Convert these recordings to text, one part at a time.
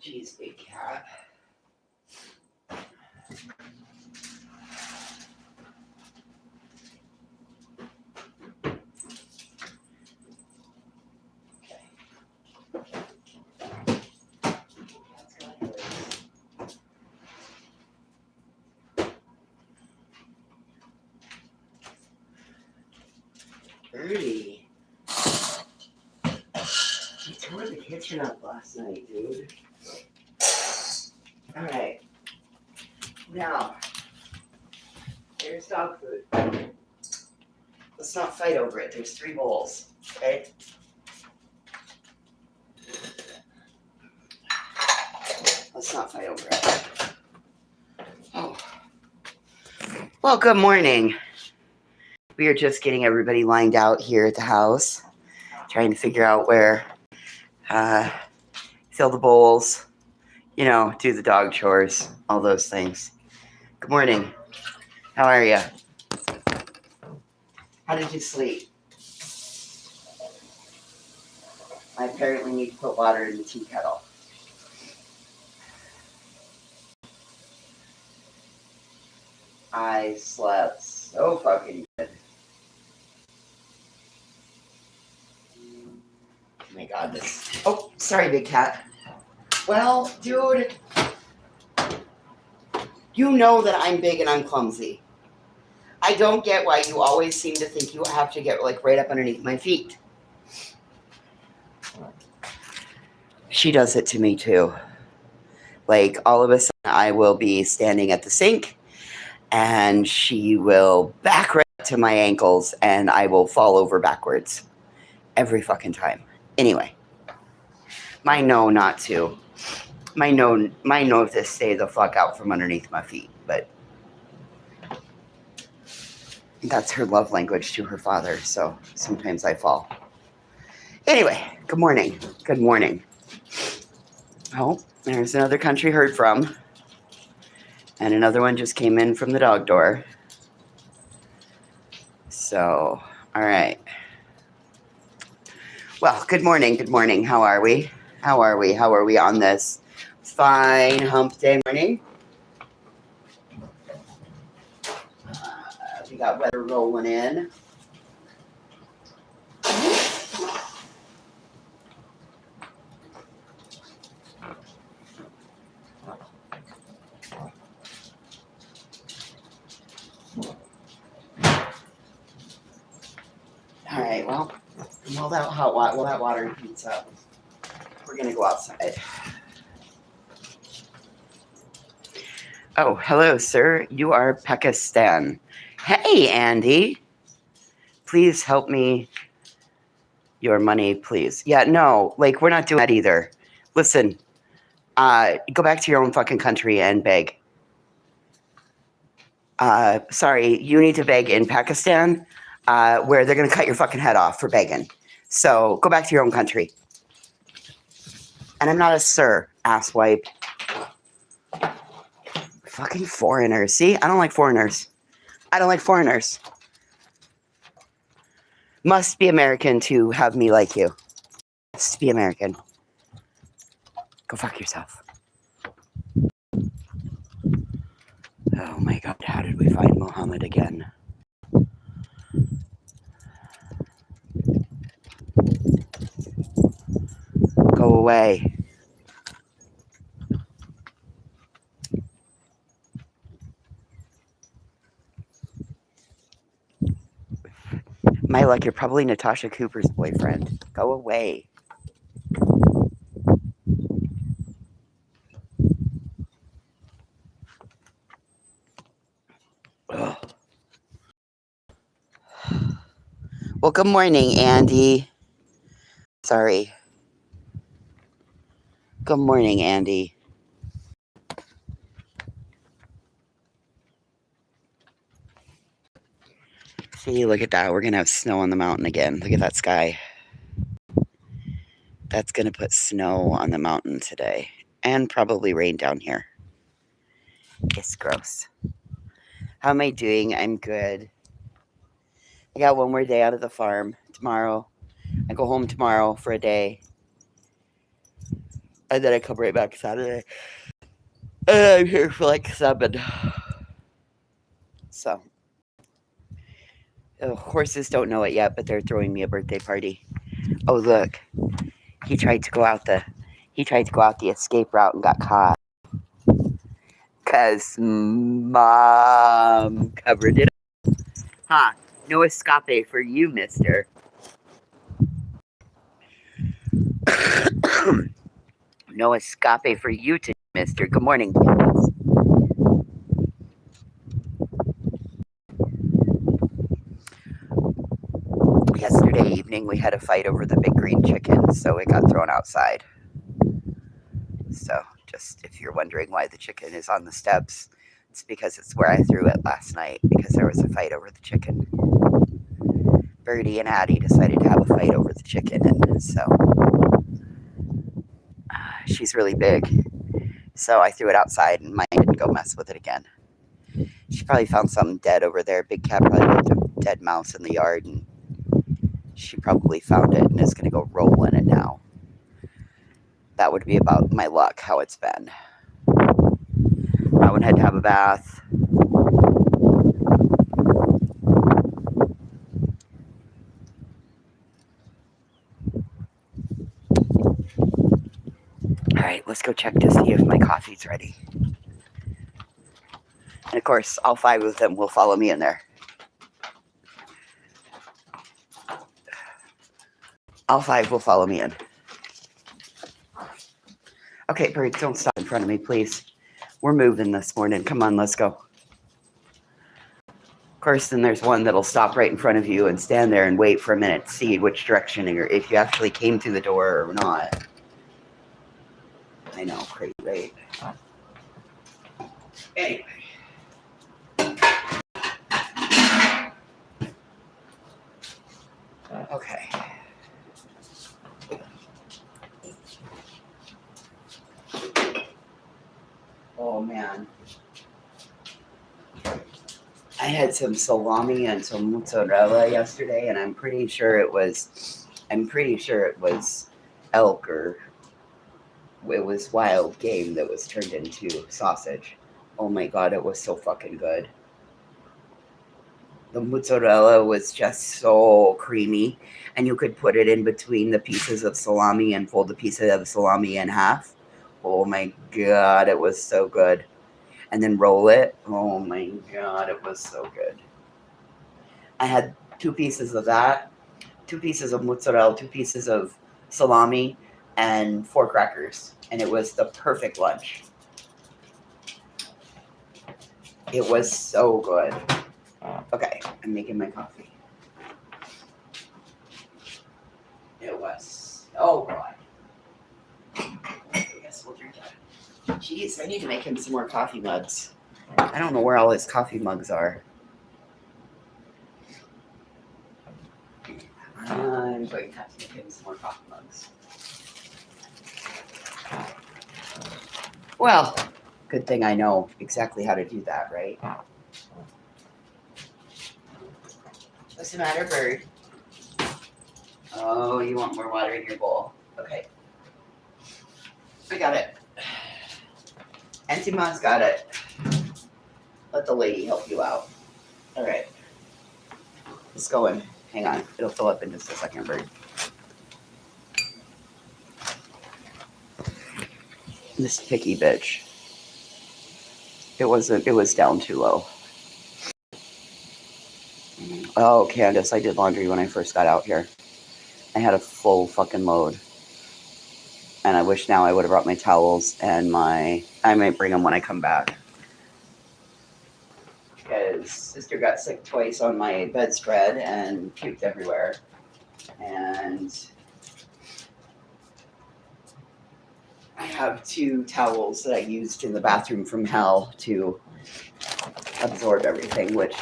Jeez, big cat. Birdie. He tore the kitchen up last night, dude. Alright. Now, here's dog food. Let's not fight over it. There's 3 bowls, okay? Let's not fight over it. Oh. Well, good morning. We are just getting everybody lined out here at the house, trying to figure out where, fill the bowls, you know, do the dog chores, all those things. Good morning. How are you? How did you sleep? I apparently need to put water in the tea kettle. I slept so fucking good. Oh my god, this. Oh, sorry, big cat. Well, dude, you know that I'm big and I'm clumsy. I don't get why you always seem to think you have to get like right up underneath my feet. She does it to me too. Like all of a sudden I will be standing at the sink and she will back right to my ankles and I will fall over backwards every fucking time. Anyway, my no not to. My no to stay the fuck out from underneath my feet, but that's her love language to her father, so sometimes I fall. Anyway, good morning. Good morning. Oh, there's another country heard from. And another one just came in from the dog door. So, all right. Well, good morning. Good morning. How are we? How are we? How are we on this fine hump day morning? We got weather rolling in. All right, well, while that water heats up, we're going to go outside. Oh, hello, sir. You are Pakistan. Hey, Andy. Please help me. Your money, please. Yeah, no, like, we're not doing that either. Listen, go back to your own fucking country and beg. Sorry, you need to beg in Pakistan, where they're going to cut your fucking head off for begging. So go back to your own country. And I'm not a sir, asswipe. Fucking foreigners. See, I don't like foreigners. I don't like foreigners. Must be American to have me like you. Must be American. Go fuck yourself. Oh my god, how did we find Muhammad again? Go away. My luck, you're probably Natasha Cooper's boyfriend. Go away. Ugh. Well, good morning, Andy. Sorry. Good morning, Andy. See, look at that. We're going to have snow on the mountain again. Look at that sky. That's going to put snow on the mountain today. And probably rain down here. It's gross. How am I doing? I'm good. I got one more day out of the farm tomorrow. I go home tomorrow for a day. And then I come right back Saturday. And I'm here for like 7. So, horses don't know it yet, but they're throwing me a birthday party. Oh, look. He tried to go out the escape route and got caught. Because Mom covered it up. Huh. No escape for you, mister. No escape for you, mister. Good morning. Yesterday evening, we had a fight over the big green chicken, so it got thrown outside. So, just if you're wondering why the chicken is on the steps, it's because it's where I threw it last night, because there was a fight over the chicken. Birdie and Addie decided to have a fight over the chicken, and so she's really big. So I threw it outside, and mine didn't go mess with it again. She probably found something dead over there. Big cat probably left a dead mouse in the yard, and she probably found it and is going to go roll in it now. That would be about my luck, how it's been. I went ahead to have a bath. All right, let's go check to see if my coffee's ready. And of course, all 5 of them will follow me in there. All 5 will follow me in. Okay, birds, don't stop in front of me, please. We're moving this morning. Come on, let's go. Of course, then there's one that'll stop right in front of you and stand there and wait for a minute to see which direction you're, if you actually came through the door or not. I know, crazy, right? Anyway. Okay. Oh, man. I had some salami and some mozzarella yesterday, and I'm pretty sure it was elk, or it was wild game that was turned into sausage. Oh my god, it was so fucking good. The mozzarella was just so creamy, and you could put it in between the pieces of salami and fold the pieces of salami in half. Oh my god, it was so good. And then roll it. Oh my god, it was so good. I had 2 pieces of that, 2 pieces of mozzarella, 2 pieces of salami, and 4 crackers. And it was the perfect lunch. It was so good. Okay, I'm making my coffee. It was so good. I guess we'll drink that. Jeez, I need to make him some more coffee mugs. I don't know where all his coffee mugs are. I'm going to have to make him some more coffee mugs. Well, good thing I know exactly how to do that, right? What's the matter, bird? Oh, you want more water in your bowl? Okay. I got it. Auntie Ma's got it. Let the lady help you out. All right. Let's go in. Hang on. It'll fill up in just a second, bird. This picky bitch. It was down too low. Oh, Candace, I did laundry when I first got out here. I had a full fucking load. And I wish now I would have brought my towels and I might bring them when I come back. Because sister got sick twice on my bedspread and puked everywhere. And I have 2 towels that I used in the bathroom from hell to absorb everything, which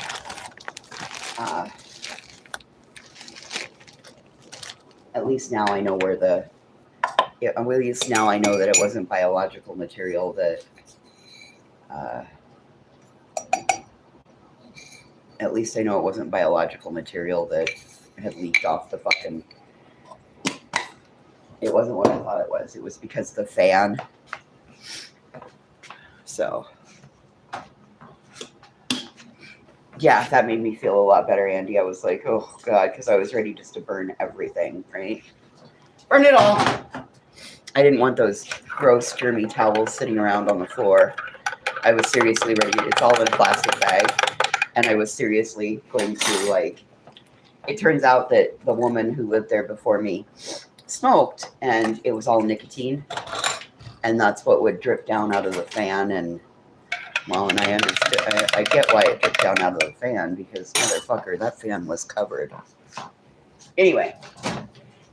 at least now I know at least now I know that it wasn't biological material that at least I know it wasn't biological material that had leaked off the fucking It wasn't what I thought it was. It was because the fan. So, yeah, that made me feel a lot better, Andy. I was like, oh, God, because I was ready just to burn everything, right? Burn it all. I didn't want those gross, germy towels sitting around on the floor. I was seriously ready. It's all in a plastic bag. And I was seriously going to, like, it turns out that the woman who lived there before me smoked, and it was all nicotine. And that's what would drip down out of the fan. And, well, and I understood, I get why it dripped down out of the fan, because, motherfucker, that fan was covered. Anyway,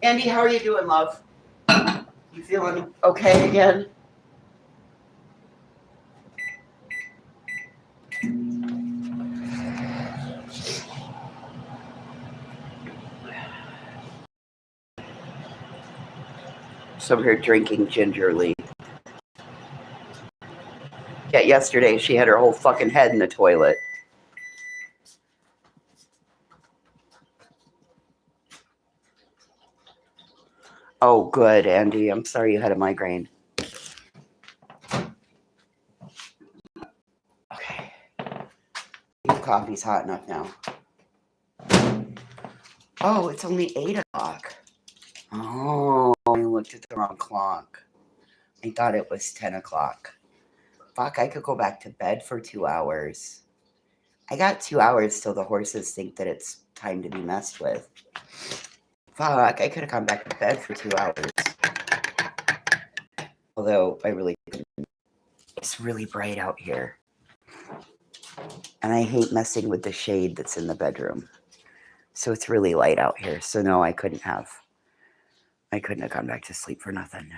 Andy, how are you doing, love? You feeling okay again? So here drinking gingerly. Yeah, yesterday she had her whole fucking head in the toilet. Oh, good, Andy. I'm sorry you had a migraine. Okay. Your coffee's hot enough now. Oh, it's only 8 o'clock. Oh, I looked at the wrong clock. I thought it was 10 o'clock. Fuck, I could go back to bed for 2 hours. I got 2 hours till the horses think that it's time to be messed with. Fuck, I could have gone back to bed for 2 hours. Although I really couldn't. It's really bright out here. And I hate messing with the shade that's in the bedroom. So it's really light out here. So no, I couldn't have gone back to sleep for nothing.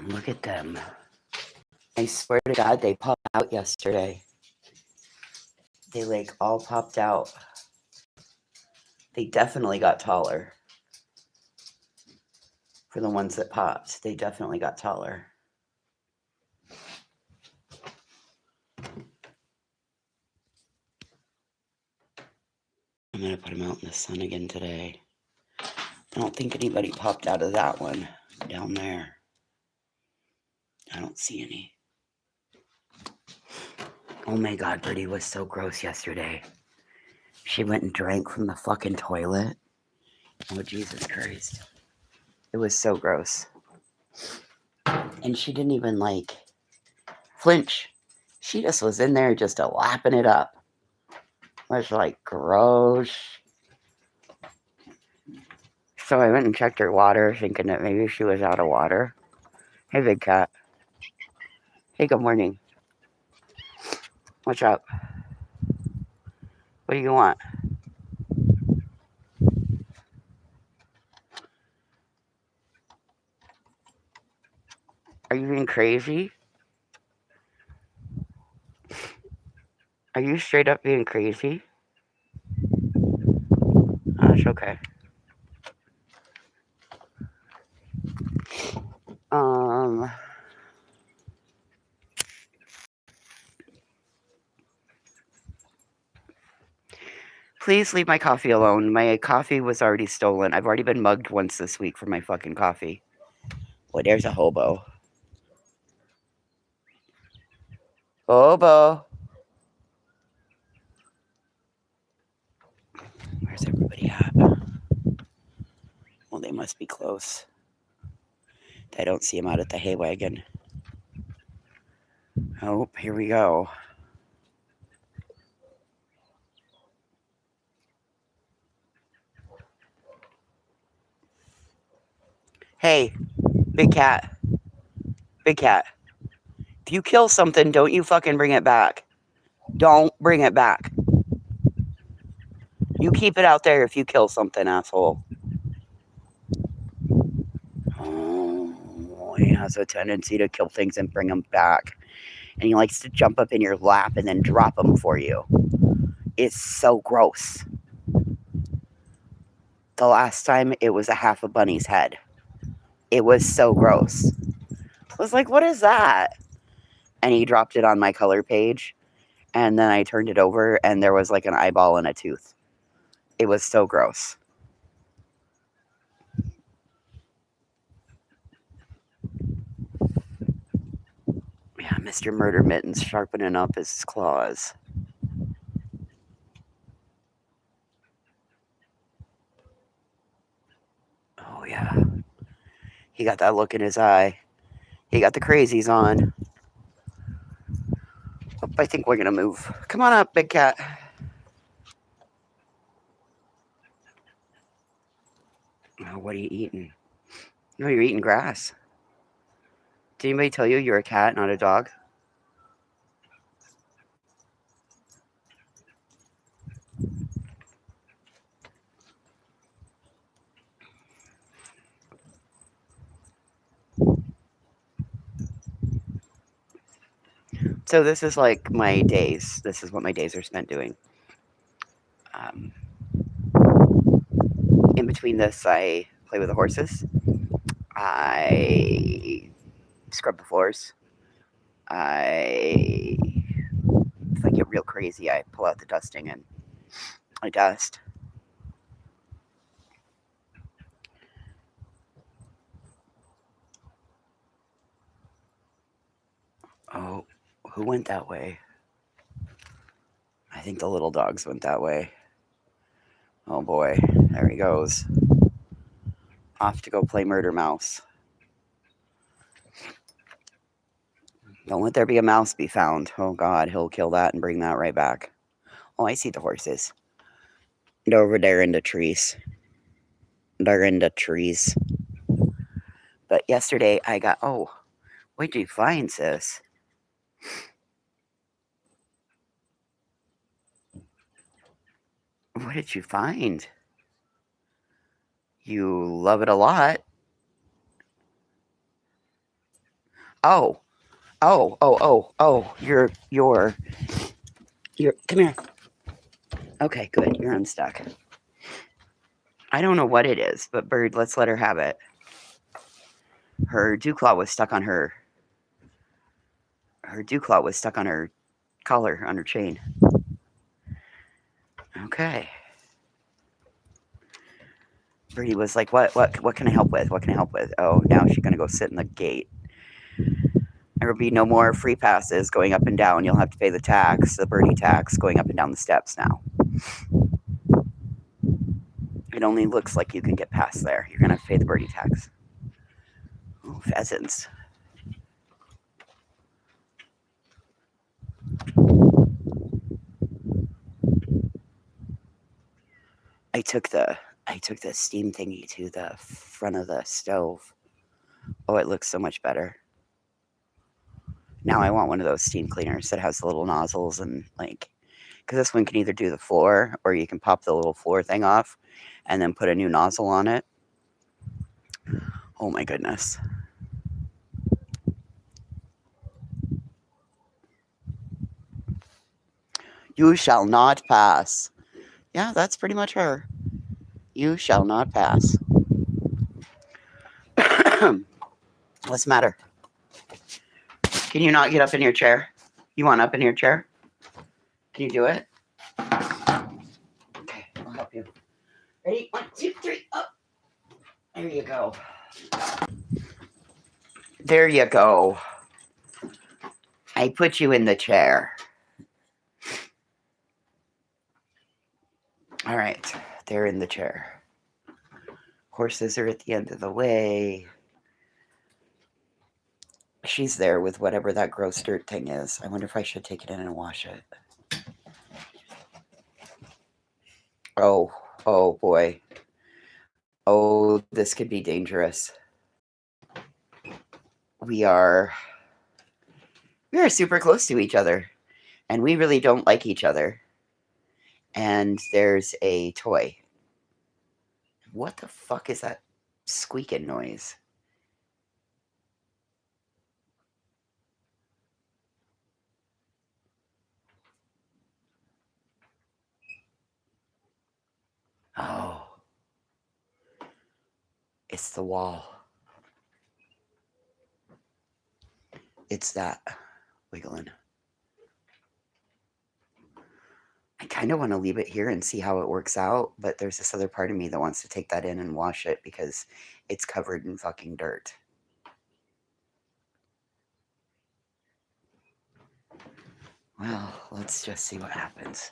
Look at them. I swear to God, they popped out yesterday. They like all popped out. They definitely got taller. For the ones that popped, they definitely got taller. I'm going to put them out in the sun again today. I don't think anybody popped out of that one down there. I don't see any. Oh my God, Birdie was so gross yesterday. She went and drank from the fucking toilet. Oh, Jesus Christ. It was so gross. And she didn't even like flinch. She just was in there just lapping it up. It was like gross. So I went and checked her water, thinking that maybe she was out of water. Hey, big cat. Hey, good morning. What's up? What do you want? Are you being crazy? Are you straight up being crazy? Oh, it's okay. Please leave my coffee alone. My coffee was already stolen. I've already been mugged once this week for my fucking coffee. Boy, there's a hobo. Hobo. Where's everybody at? Well, they must be close. I don't see them out at the hay wagon. Oh, here we go. Hey, big cat. Big cat. If you kill something, don't you fucking bring it back. Don't bring it back. You keep it out there if you kill something, asshole. Oh, he has a tendency to kill things and bring them back. And he likes to jump up in your lap and then drop them for you. It's so gross. The last time, it was a half a bunny's head. It was so gross. I was like, what is that? And he dropped it on my color page. And then I turned it over and there was like an eyeball and a tooth. It was so gross. Mr. Murder Mittens sharpening up his claws. Oh, yeah. He got that look in his eye. He got the crazies on. Oh, I think we're going to move. Come on up, big cat. Oh, what are you eating? No, you're eating grass. Did anybody tell you you're a cat, not a dog? So this is like my days. This is what my days are spent doing. Um, in between this, I play with the horses. I scrub the floors. If I get real crazy, I pull out the dusting and I dust. Oh, who went that way? I think the little dogs went that way. Oh boy, there he goes. Off to go play Murder Mouse. Don't let there be a mouse be found. Oh God, he'll kill that and bring that right back. Oh, I see the horses. They're over there in the trees. They're in the trees. But yesterday I got, oh, what did you find, sis? What did you find? You love it a lot. Oh, you're, come here. Okay, good. You're unstuck. I don't know what it is, but Bird, let's let her have it. Her dew claw was stuck on her. Her dew claw was stuck on her collar, on her chain. Okay. Birdie was like, what can I help with? What can I help with? Oh, now she's going to go sit in the gate. There will be no more free passes going up and down. You'll have to pay the tax, the birdie tax, going up and down the steps now. It only looks like you can get past there. You're going to have to pay the birdie tax. Oh, pheasants. I took the steam thingy to the front of the stove. Oh, it looks so much better. Now I want one of those steam cleaners that has the little nozzles and like, because this one can either do the floor or you can pop the little floor thing off and then put a new nozzle on it. Oh my goodness. You shall not pass. Yeah, that's pretty much her. You shall not pass. What's the matter? Can you not get up in your chair? You want up in your chair? Can you do it? Okay, I'll help you. Ready? 1, 2, 3, up. There you go. There you go. I put you in the chair. All right, they're in the chair. Horses are at the end of the way. She's there with whatever that gross dirt thing is. I wonder if I should take it in and wash it. Oh boy. Oh, this could be dangerous. We are super close to each other, and we really don't like each other. And there's a toy. What the fuck is that squeaking noise? Oh. It's the wall. It's that wiggling. I kind of want to leave it here and see how it works out, but there's this other part of me that wants to take that in and wash it because it's covered in fucking dirt. Well, let's just see what happens.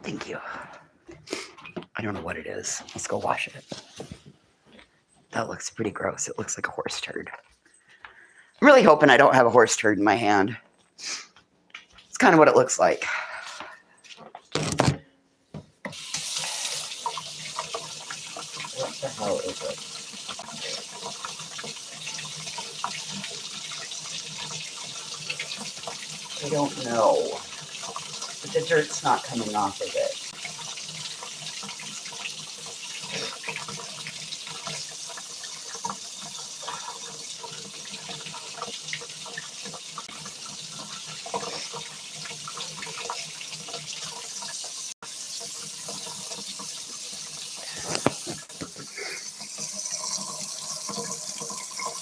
Thank you. I don't know what it is. Let's go wash it. That looks pretty gross. It looks like a horse turd. I'm really hoping I don't have a horse turd in my hand. It's kind of what it looks like. What the hell is it? I don't know. But the dirt's not coming off of it.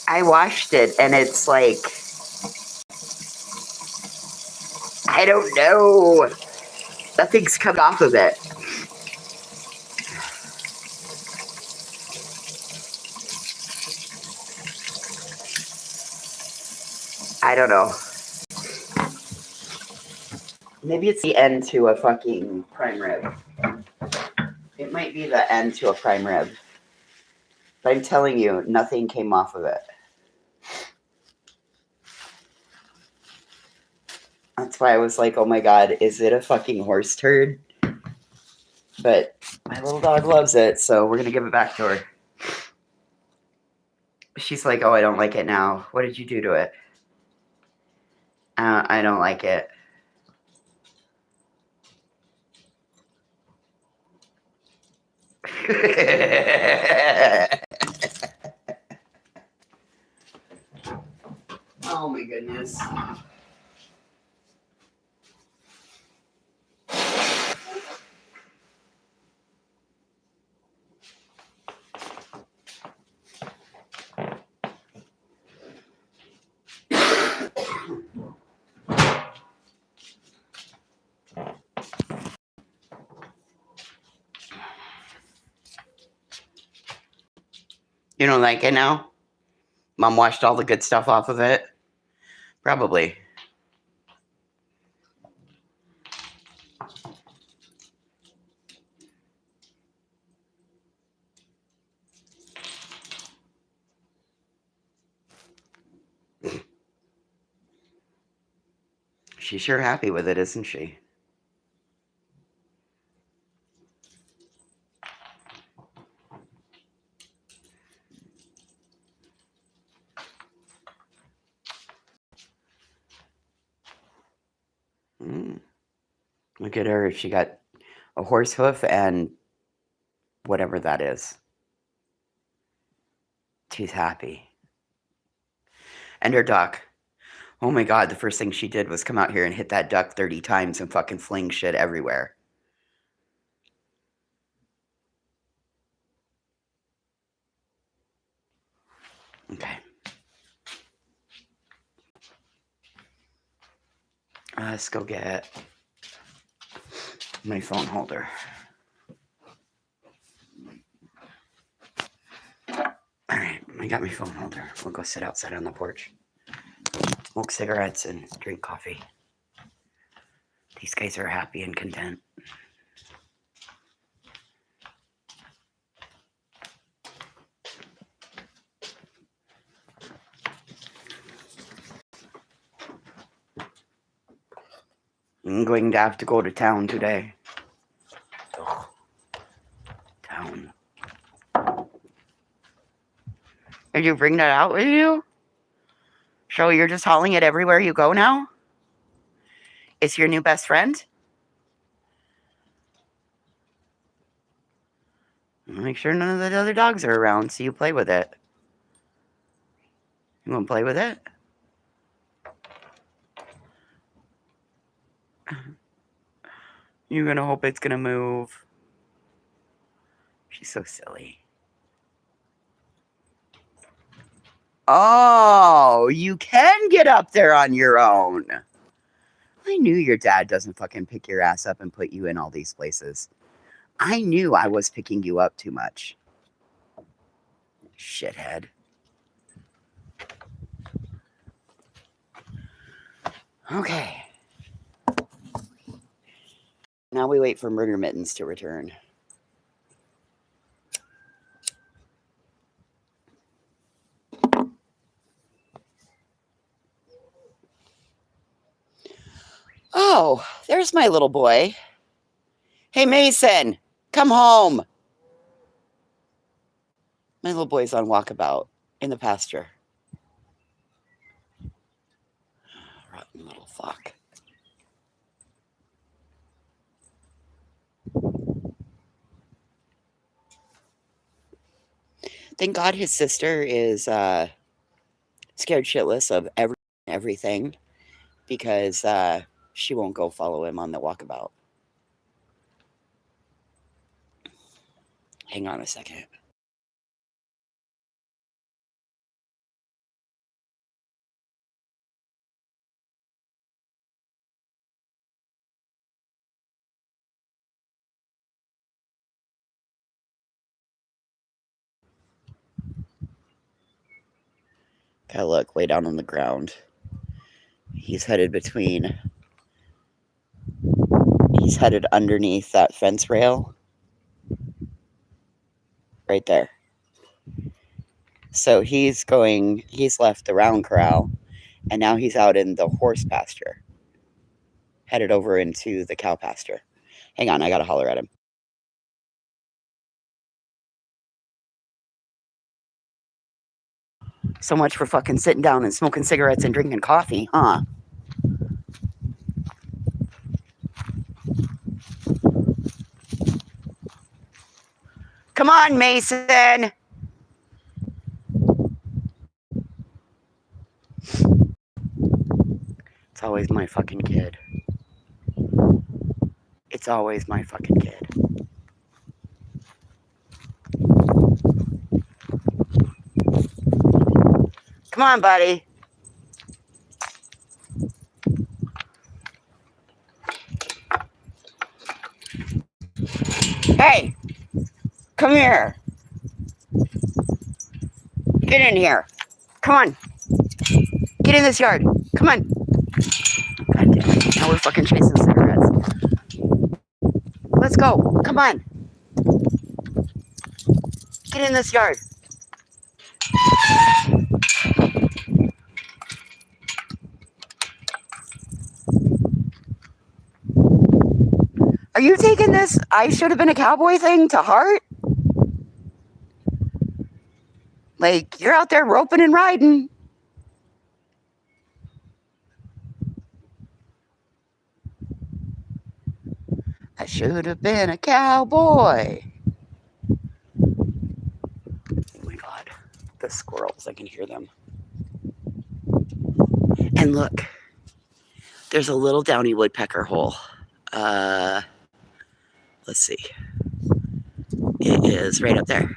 I washed it and it's like, I don't know. Nothing's come off of it. I don't know. Maybe it's the end to a fucking prime rib. It might be the end to a prime rib. But I'm telling you, nothing came off of it. That's why I was like, oh my god, is it a fucking horse turd? But my little dog loves it, so we're going to give it back to her. She's like, oh, I don't like it now. What did you do to it? I don't like it. Oh my goodness. You don't like it now? Mom washed all the good stuff off of it? Probably. She's sure happy with it, isn't she? Look at her. She got a horse hoof and whatever that is. She's happy. And her duck. Oh my god, the first thing she did was come out here and hit that duck 30 times and fucking fling shit everywhere. Okay. Let's go get my phone holder. Alright, I got my phone holder. We'll go sit outside on the porch. Smoke cigarettes and drink coffee. These guys are happy and content. I'm going to have to go to town today. Ugh. Town. Did you bring that out with you? So you're just hauling it everywhere you go now? It's your new best friend? Make sure none of the other dogs are around so you play with it. You want to play with it? You're going to hope it's going to move. She's so silly. Oh, you can get up there on your own. I knew your dad doesn't fucking pick your ass up and put you in all these places. I knew I was picking you up too much. Shithead. Okay. Now we wait for Murder Mittens to return. Oh, there's my little boy. Hey, Mason, come home. My little boy's on walkabout in the pasture. Rotten little fuck. Thank God his sister is scared shitless of everything because she won't go follow him on the walkabout. Hang on a second. Okay, look, way down on the ground. He's headed underneath that fence rail. Right there. So he's left the round corral, and now he's out in the horse pasture, headed over into the cow pasture. Hang on, I gotta holler at him. So much for fucking sitting down and smoking cigarettes and drinking coffee, huh? Come on, Mason! It's always my fucking kid. It's always my fucking kid. Come on, buddy. Hey! Come here. Get in here. Come on. Get in this yard. Come on. God damn it. Now we're fucking chasing cigarettes. Let's go. Come on. Get in this yard. Are you taking this I should have been a cowboy thing to heart? Like, you're out there roping and riding. I should have been a cowboy. Oh my God. The squirrels, I can hear them. And look, there's a little downy woodpecker hole. Let's see. It is right up there.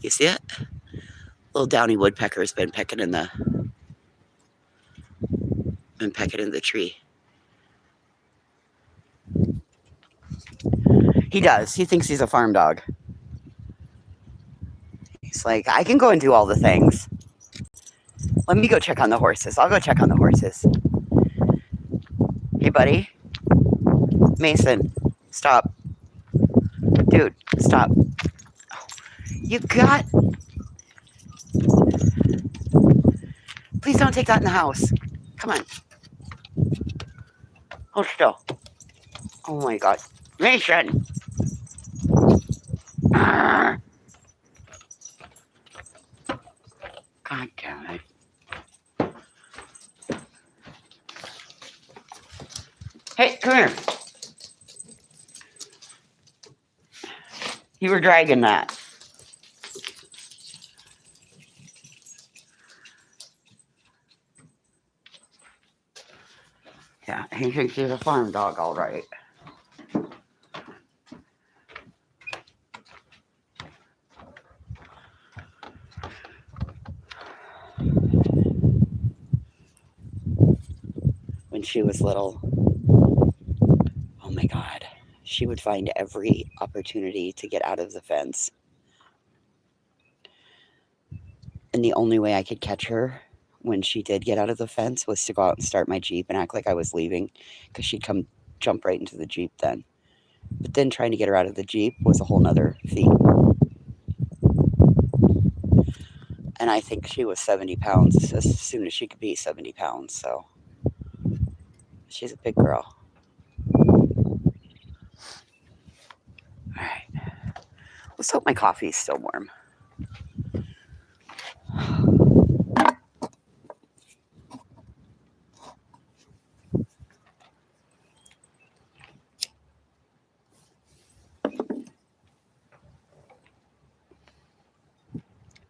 You see it? Little downy woodpecker's been pecking in the tree. He does. He thinks he's a farm dog. He's like, I can go and do all the things. Let me go check on the horses. I'll go check on the horses. Hey, buddy. Mason, stop. Dude, stop. Oh, you got... Please don't take that in the house. Come on. Hold still. Oh my God. Mason! God damn it. Hey, come here. You were dragging that. Yeah, he thinks he's a farm dog, all right. When she was little, oh my God, she would find every opportunity to get out of the fence. And the only way I could catch her when she did get out of the fence was to go out and start my Jeep and act like I was leaving because she'd come jump right into the Jeep then. But then trying to get her out of the Jeep was a whole nother feat. And I think she was 70 pounds as soon as she could be 70 pounds. So she's a big girl. All right. Let's hope my coffee is still warm.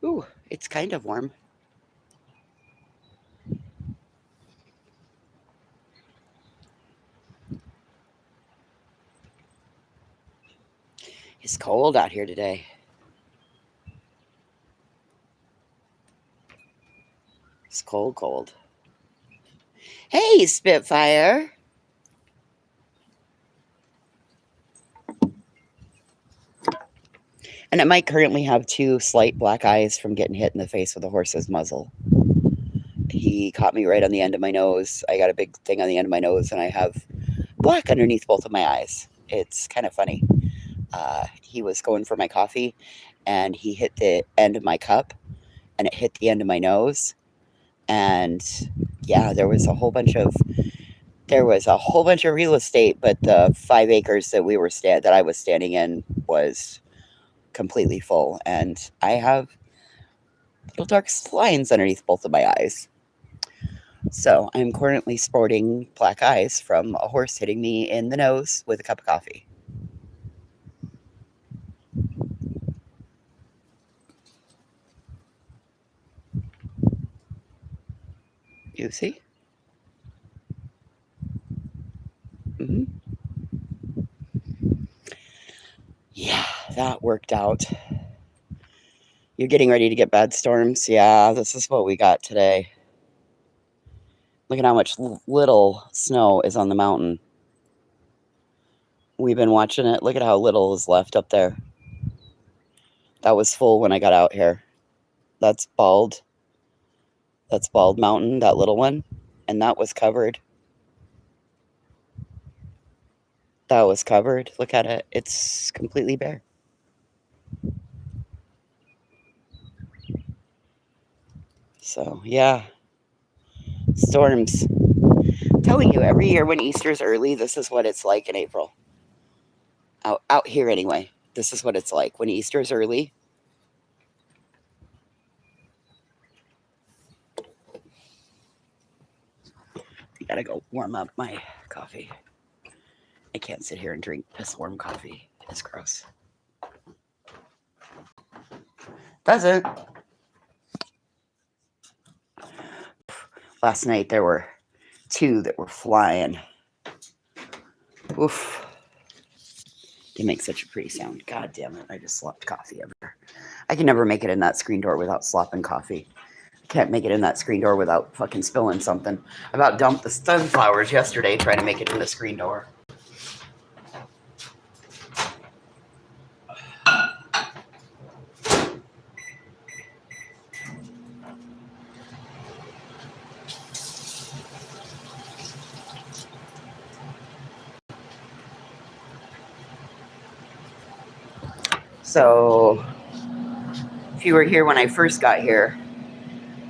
Ooh, it's kind of warm. It's cold out here today. It's cold, cold. Hey, Spitfire. And it might currently have 2 slight black eyes from getting hit in the face with a horse's muzzle. He caught me right on the end of my nose. I got a big thing on the end of my nose, and I have black underneath both of my eyes. It's kind of funny. He was going for my coffee, and he hit the end of my cup, and it hit the end of my nose. And yeah, there was a whole bunch of real estate, but the 5 acres that I was standing in was completely full, and I have little dark lines underneath both of my eyes. So I'm currently sporting black eyes from a horse hitting me in the nose with a cup of coffee. You see? Mm-hmm. Yeah, that worked out. You're getting ready to get bad storms? Yeah, this is what we got today. Look at how much little snow is on the mountain. We've been watching it. Look at how little is left up there. That was full when I got out here. That's Bald. That's Bald Mountain, that little one. And that was covered. That was covered. Look at it. It's completely bare. So, yeah. Storms. I'm telling you, every year when Easter's early, this is what it's like in April. Out here anyway. This is what it's like when Easter's early. I gotta go warm up my coffee. I can't sit here and drink this warm coffee. It's gross. Doesn't. Last night there were 2 that were flying. Oof. They make such a pretty sound. God damn it. I just slopped coffee everywhere. I can never make it in that screen door without slopping coffee. I can't make it in that screen door without fucking spilling something. I about dumped the sunflowers yesterday trying to make it in the screen door. So, if you were here when I first got here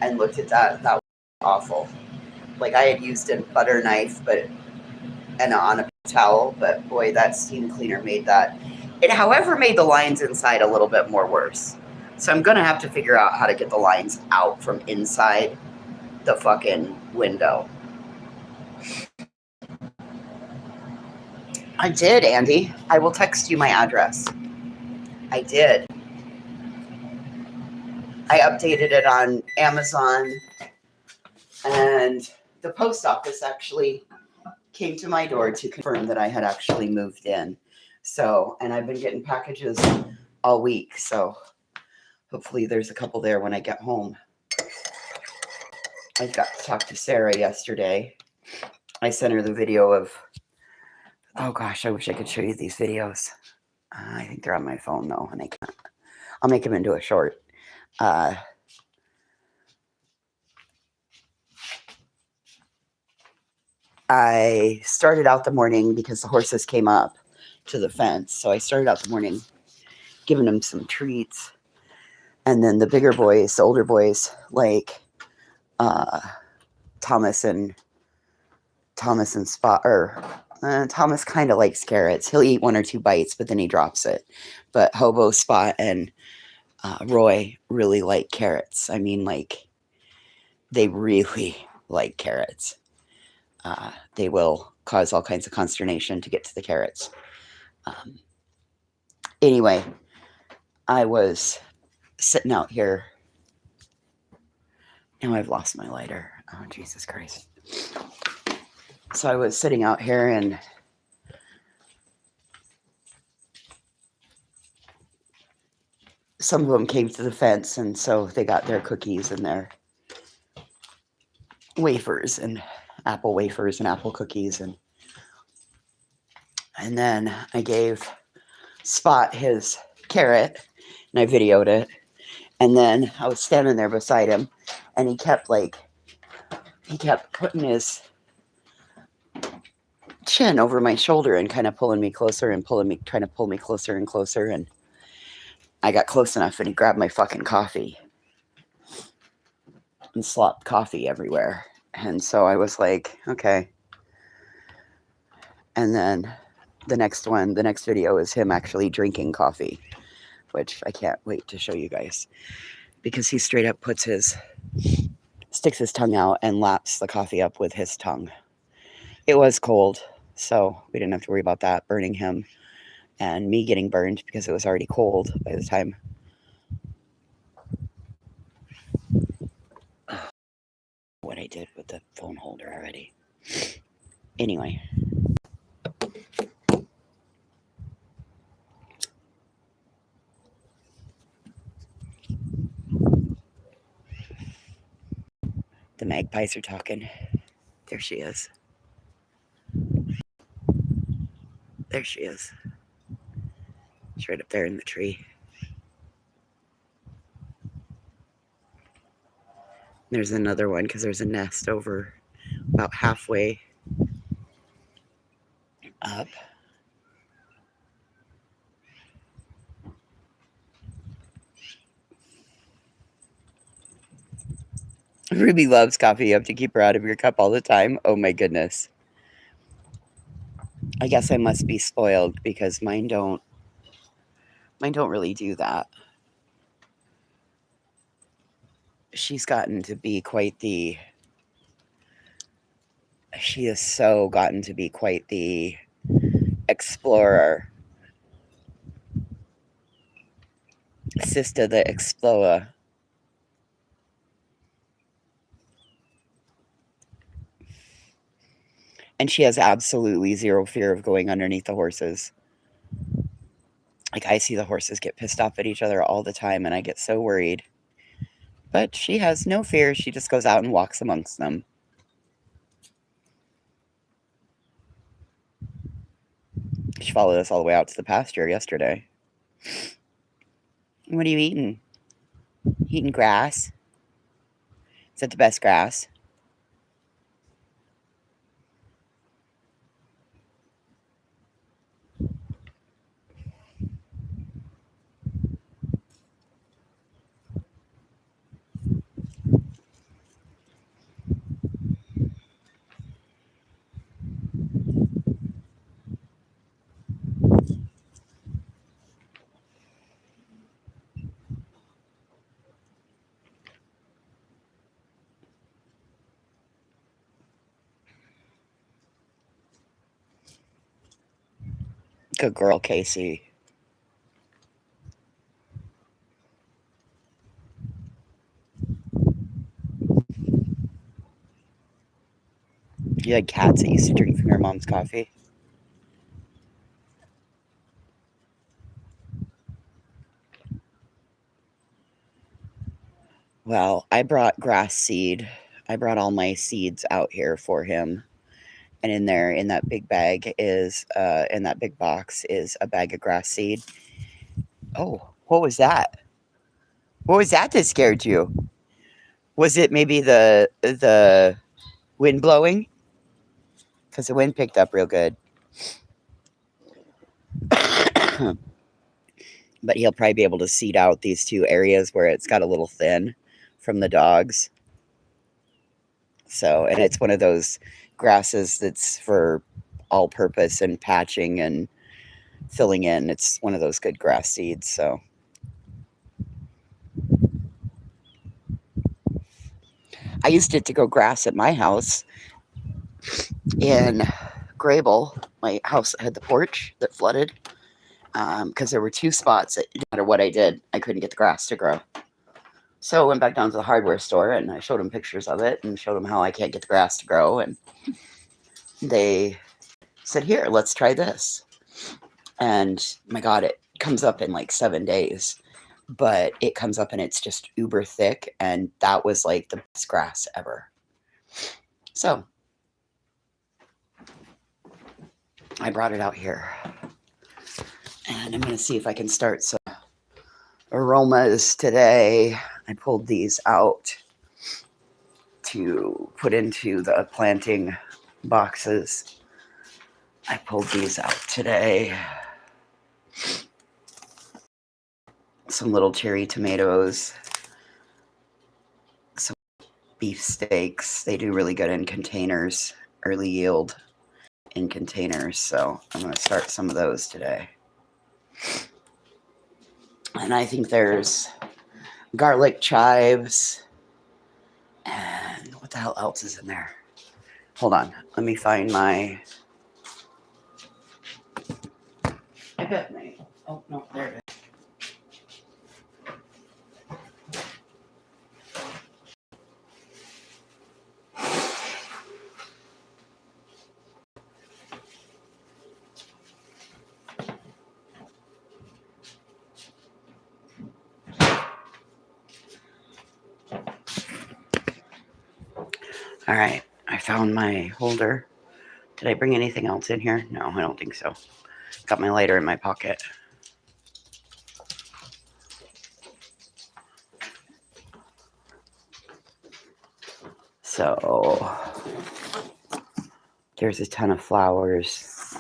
and looked at that, that was awful. Like I had used a butter knife, and on a towel, but boy, that steam cleaner made that. It, however, made the lines inside a little bit more worse. So I'm gonna have to figure out how to get the lines out from inside the fucking window. I did, Andy. I will text you my address. I did. I updated it on Amazon, and the post office actually came to my door to confirm that I had actually moved in. So, and I've been getting packages all week, so hopefully there's a couple there when I get home. I got to talk to Sarah yesterday. I sent her the video of, oh gosh, I wish I could show you these videos. I think they're on my phone though, and I can't. I'll make them into a short. I started out the morning because the horses came up to the fence. So I started out the morning giving them some treats. And then the bigger boys, the older boys, like uh, Thomas and Spot, or Thomas kind of likes carrots. He'll eat one or two bites, but then he drops it. But Hobo, Spot, and Roy really like carrots. I mean, like, they really like carrots. They will cause all kinds of consternation to get to the carrots. Anyway, I was sitting out here. Now I've lost my lighter. Oh, Jesus Christ. So I was sitting out here, and some of them came to the fence, and so they got their cookies and their wafers and apple wafers and apple cookies, and then I gave Spot his carrot, and I videoed it, and then I was standing there beside him, and he kept putting his chin over my shoulder and kind of pulling me closer and trying to pull me closer and closer, and I got close enough, and he grabbed my fucking coffee and slopped coffee everywhere. And so I was like, okay. And then the next video is him actually drinking coffee, which I can't wait to show you guys, because he straight up sticks his tongue out and laps the coffee up with his tongue. It was cold, so we didn't have to worry about that burning him and me getting burned because it was already cold by the time. What I did with the phone holder already. Anyway. The magpies are talking. There she is. There she is. She's right up there in the tree. There's another one because there's a nest over about halfway up. Ruby loves coffee. You have to keep her out of your cup all the time. Oh my goodness. I guess I must be spoiled because mine don't really do that. She's gotten to be quite the explorer. Sister the explorer. And she has absolutely zero fear of going underneath the horses. Like, I see the horses get pissed off at each other all the time, and I get so worried. But she has no fear. She just goes out and walks amongst them. She followed us all the way out to the pasture yesterday. What are you eating? Eating grass? Is that the best grass? Good girl, Casey. You had cats that used to drink from your mom's coffee? Well, I brought grass seed. I brought all my seeds out here for him. And in there, in that big bag is, in that big box is a bag of grass seed. Oh, what was that? What was that scared you? Was it maybe the wind blowing? because the wind picked up real good. But he'll probably be able to seed out these two areas where it's got a little thin from the dogs. So, and it's one of those grasses that's for all purpose and patching and filling in. It's one of those good grass seeds. So, I used it to grow grass at my house in Grable. My house had the porch that flooded because there were two spots that no matter what I did, I couldn't get the grass to grow. So I went back down to the hardware store and I showed them pictures of it and showed them how I can't get the grass to grow. And they said, here, let's try this. And my God, it comes up in like 7 days. But it comes up and it's just uber thick. And that was like the best grass ever. So I brought it out here. And I'm going to see if I can start some aromas today. I pulled these out to put into the planting boxes. I pulled these out today. Some little cherry tomatoes. Some beef steaks. They do really good in containers. Early yield in containers. So I'm going to start some of those today. And I think there's garlic chives. And what the hell else is in there? Hold on. Let me find my... I bet my... Oh, no, there it is. All right, I found my holder. Did I bring anything else in here? No, I don't think so. Got my lighter in my pocket. So, there's a ton of flowers,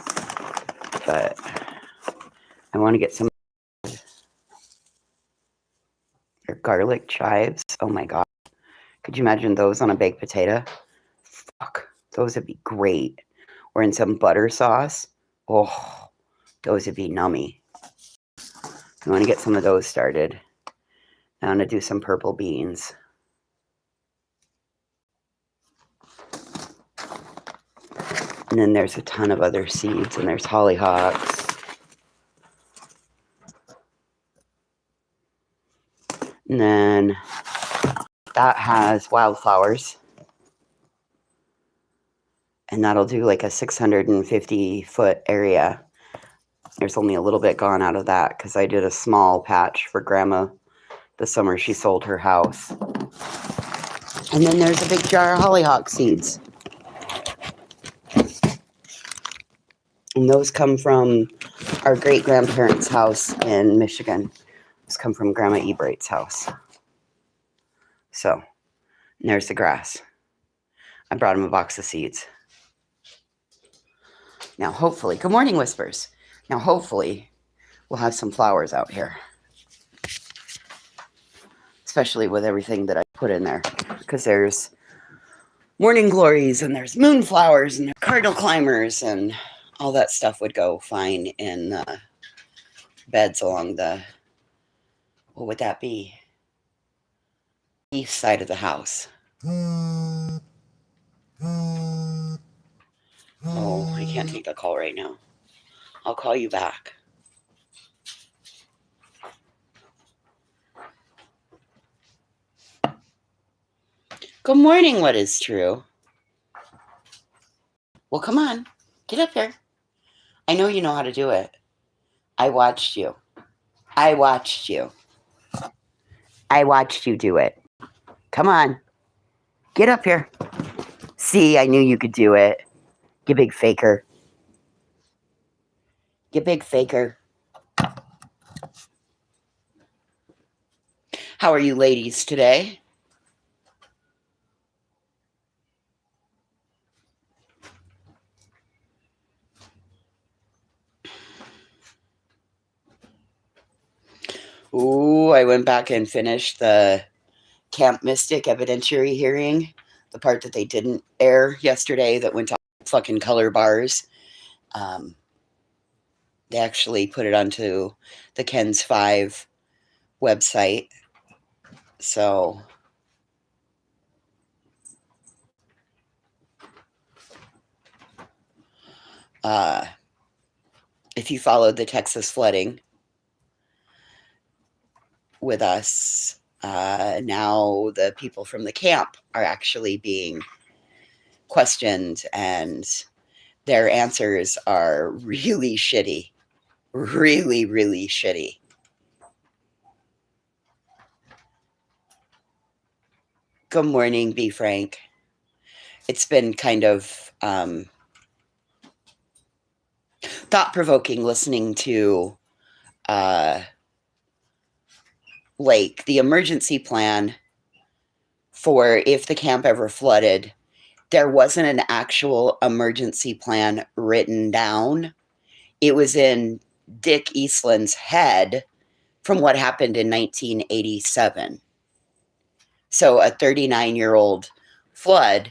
but I want to get some garlic chives. Oh my God. Could you imagine those on a baked potato? Fuck, those would be great. Or in some butter sauce. Oh, those would be nummy. I want to get some of those started. I want to do some purple beans. And then there's a ton of other seeds, and there's hollyhocks. And then that has wildflowers. And that'll do like a 650-foot area. There's only a little bit gone out of that because I did a small patch for Grandma the summer she sold her house. And then there's a big jar of hollyhock seeds. And those come from our great-grandparents' house in Michigan. Those come from Grandma Ebright's house. So, and there's the grass. I brought him a box of seeds. Now, hopefully, good morning, Whispers. Now, hopefully, we'll have some flowers out here. Especially with everything that I put in there. Because there's morning glories, and there's moonflowers, and cardinal climbers, and all that stuff would go fine in beds along the, what would that be? East side of the house. Oh, I can't take the call right now. I'll call you back. Good morning, what is true? Well, come on. Get up here. I know you know how to do it. I watched you. I watched you. I watched you do it. Come on. Get up here. See, I knew you could do it. You big faker. You big faker. How are you ladies today? Ooh, I went back and finished the Camp Mystic evidentiary hearing, the part that they didn't air yesterday that went to fucking color bars. They actually put it onto the Ken's 5 website. So, if you followed the Texas flooding with us, now the people from the camp are actually being questioned, and their answers are really shitty. Really, really shitty. Good morning, B. Frank. It's been kind of thought-provoking listening to like the emergency plan for if the camp ever flooded. There wasn't an actual emergency plan written down. It was in Dick Eastland's head from what happened in 1987. So a 39-year-old flood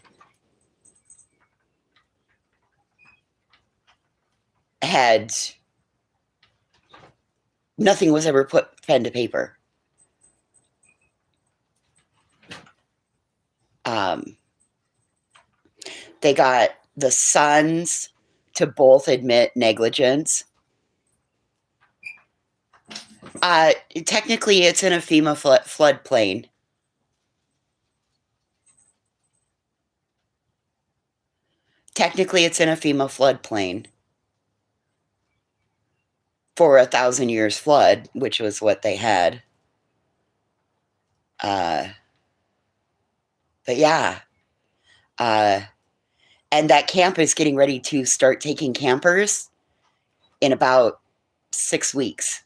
had nothing was ever put pen to paper. They got the sons to both admit negligence. Technically, it's in a FEMA floodplain. Technically, it's in a FEMA floodplain for 1,000 years flood, which was what they had. But yeah. And that camp is getting ready to start taking campers in about 6 weeks.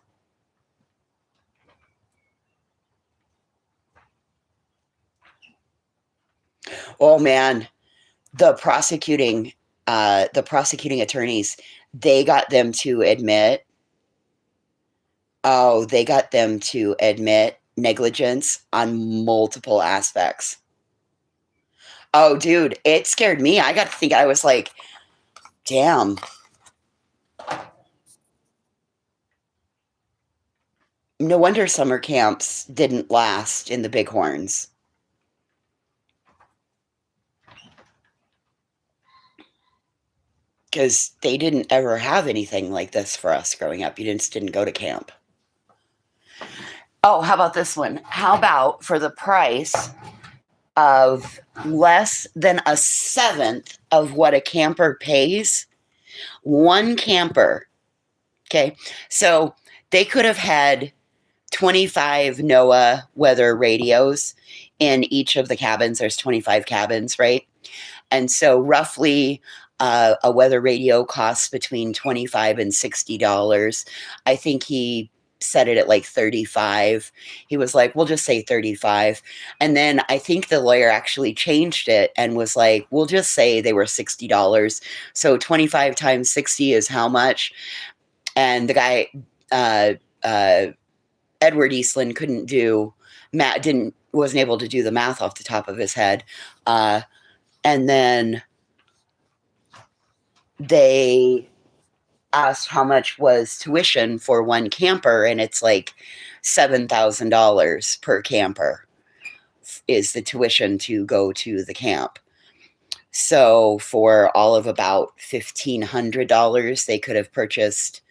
Oh man, the prosecuting attorneys, they got them to admit negligence on multiple aspects. Oh, dude, it scared me. I got to think, I was like, damn. No wonder summer camps didn't last in the Bighorns. Because they didn't ever have anything like this for us growing up. You just didn't go to camp. Oh, how about this one? How about for the price of less than a seventh of what a camper pays, one camper, okay? So they could have had 25 NOAA weather radios in each of the cabins. There's 25 cabins, right? And so roughly a weather radio costs between $25 and $60. I think he set it at like 35. He was like, we'll just say 35. And then I think the lawyer actually changed it and was like, we'll just say they were $60. So 25 times 60 is how much? And the guy, Edward Eastland, wasn't able to do the math off the top of his head. And then they asked how much was tuition for one camper, and it's like $7,000 per camper is the tuition to go to the camp. So for all of about $1,500, they could have purchased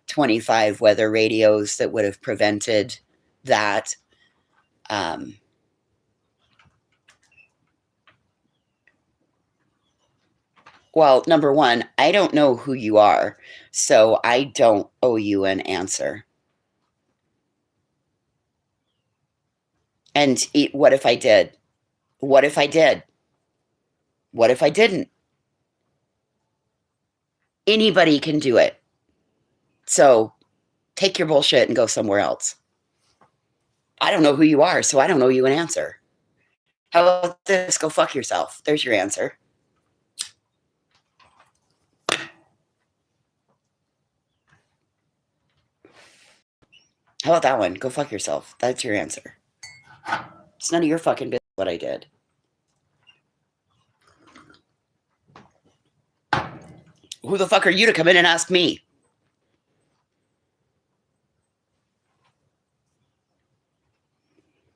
25 weather radios that would have prevented that. Well, number one, I don't know who you are, so I don't owe you an answer. And what if I did? What if I did? What if I didn't? Anybody can do it. So take your bullshit and go somewhere else. I don't know who you are, so I don't owe you an answer. How about this? Go fuck yourself. There's your answer. How about that one? Go fuck yourself. That's your answer. It's none of your fucking business what I did. Who the fuck are you to come in and ask me?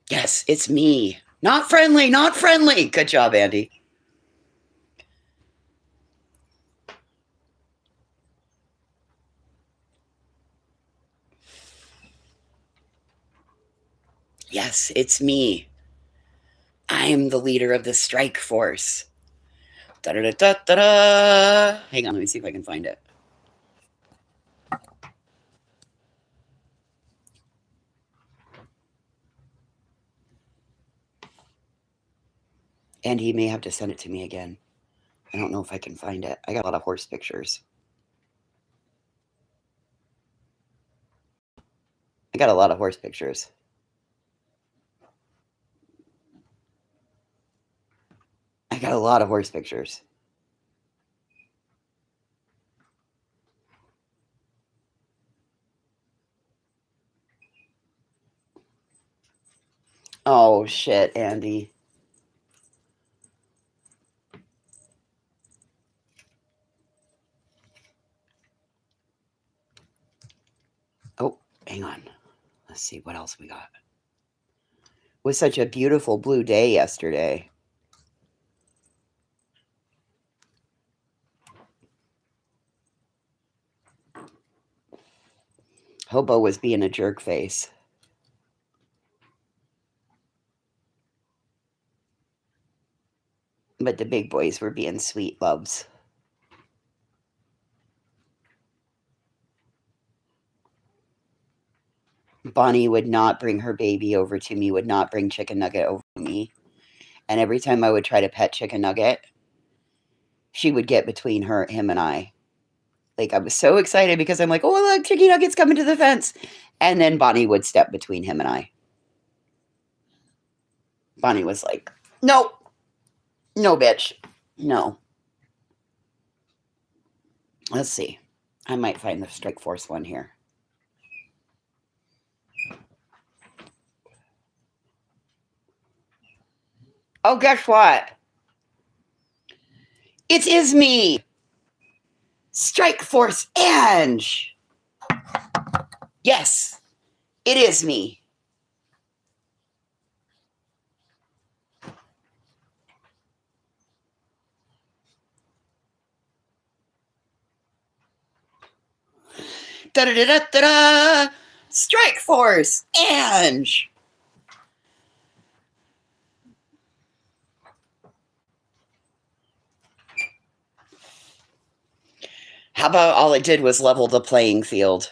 Yes, it's me. Not friendly, not friendly. Good job, Andy. Yes, it's me. I'm the leader of the strike force. Da da da da da da. Hang on, let me see if I can find it. And he may have to send it to me again. I don't know if I can find it. I got a lot of horse pictures. I got a lot of horse pictures. I got a lot of horse pictures. Oh, shit, Andy. Oh, hang on. Let's see what else we got. It was such a beautiful blue day yesterday. Hobo was being a jerk face. But the big boys were being sweet loves. Bonnie would not bring her baby over to me, would not bring Chicken Nugget over to me. And every time I would try to pet Chicken Nugget, she would get between him and I. Like, I was so excited because I'm like, oh, look, Chicken Nugget's coming to the fence. And then Bonnie would step between him and I. Bonnie was like, no, no, bitch. No. Let's see. I might find the Strike Force one here. Oh, guess what? It is me, Strike Force Ange. Yes, it is me. Da da da da da da. Strike Force Ange. How about all it did was level the playing field?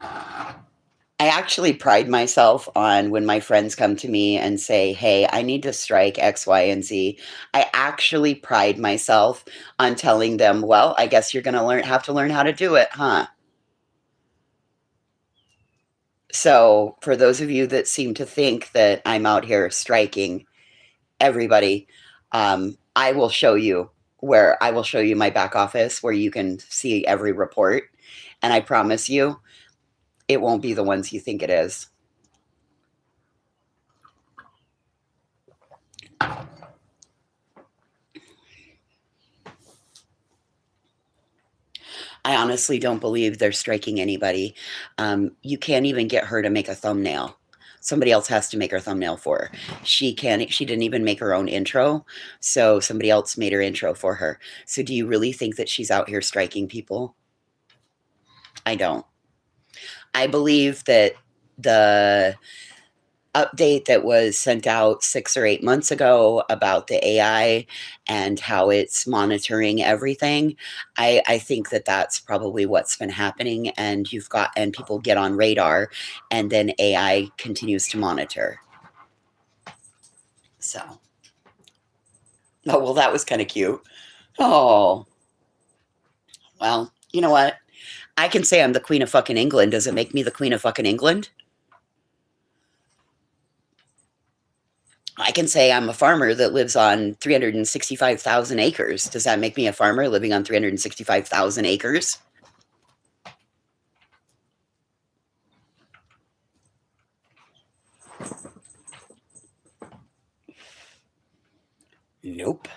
I actually pride myself on when my friends come to me and say, hey, I need to strike X, Y, and Z. I actually pride myself on telling them, well, I guess you're going to have to learn how to do it, huh? So for those of you that seem to think that I'm out here striking everybody, I will show you my back office where you can see every report. And I promise you, it won't be the ones you think it is. I honestly don't believe they're striking anybody. You can't even get her to make a thumbnail. Somebody else has to make her thumbnail for her. She didn't even make her own intro, so somebody else made her intro for her. So do you really think that she's out here striking people? I don't. I believe that the update that was sent out 6 or 8 months ago about the AI and how it's monitoring everything, I think that that's probably what's been happening. And people get on radar, and then AI continues to monitor. So, oh well, that was kind of cute. Oh, well, you know what? I can say I'm the Queen of fucking England. Does it make me the Queen of fucking England? I can say I'm a farmer that lives on 365,000 acres. Does that make me a farmer living on 365,000 acres? Nope.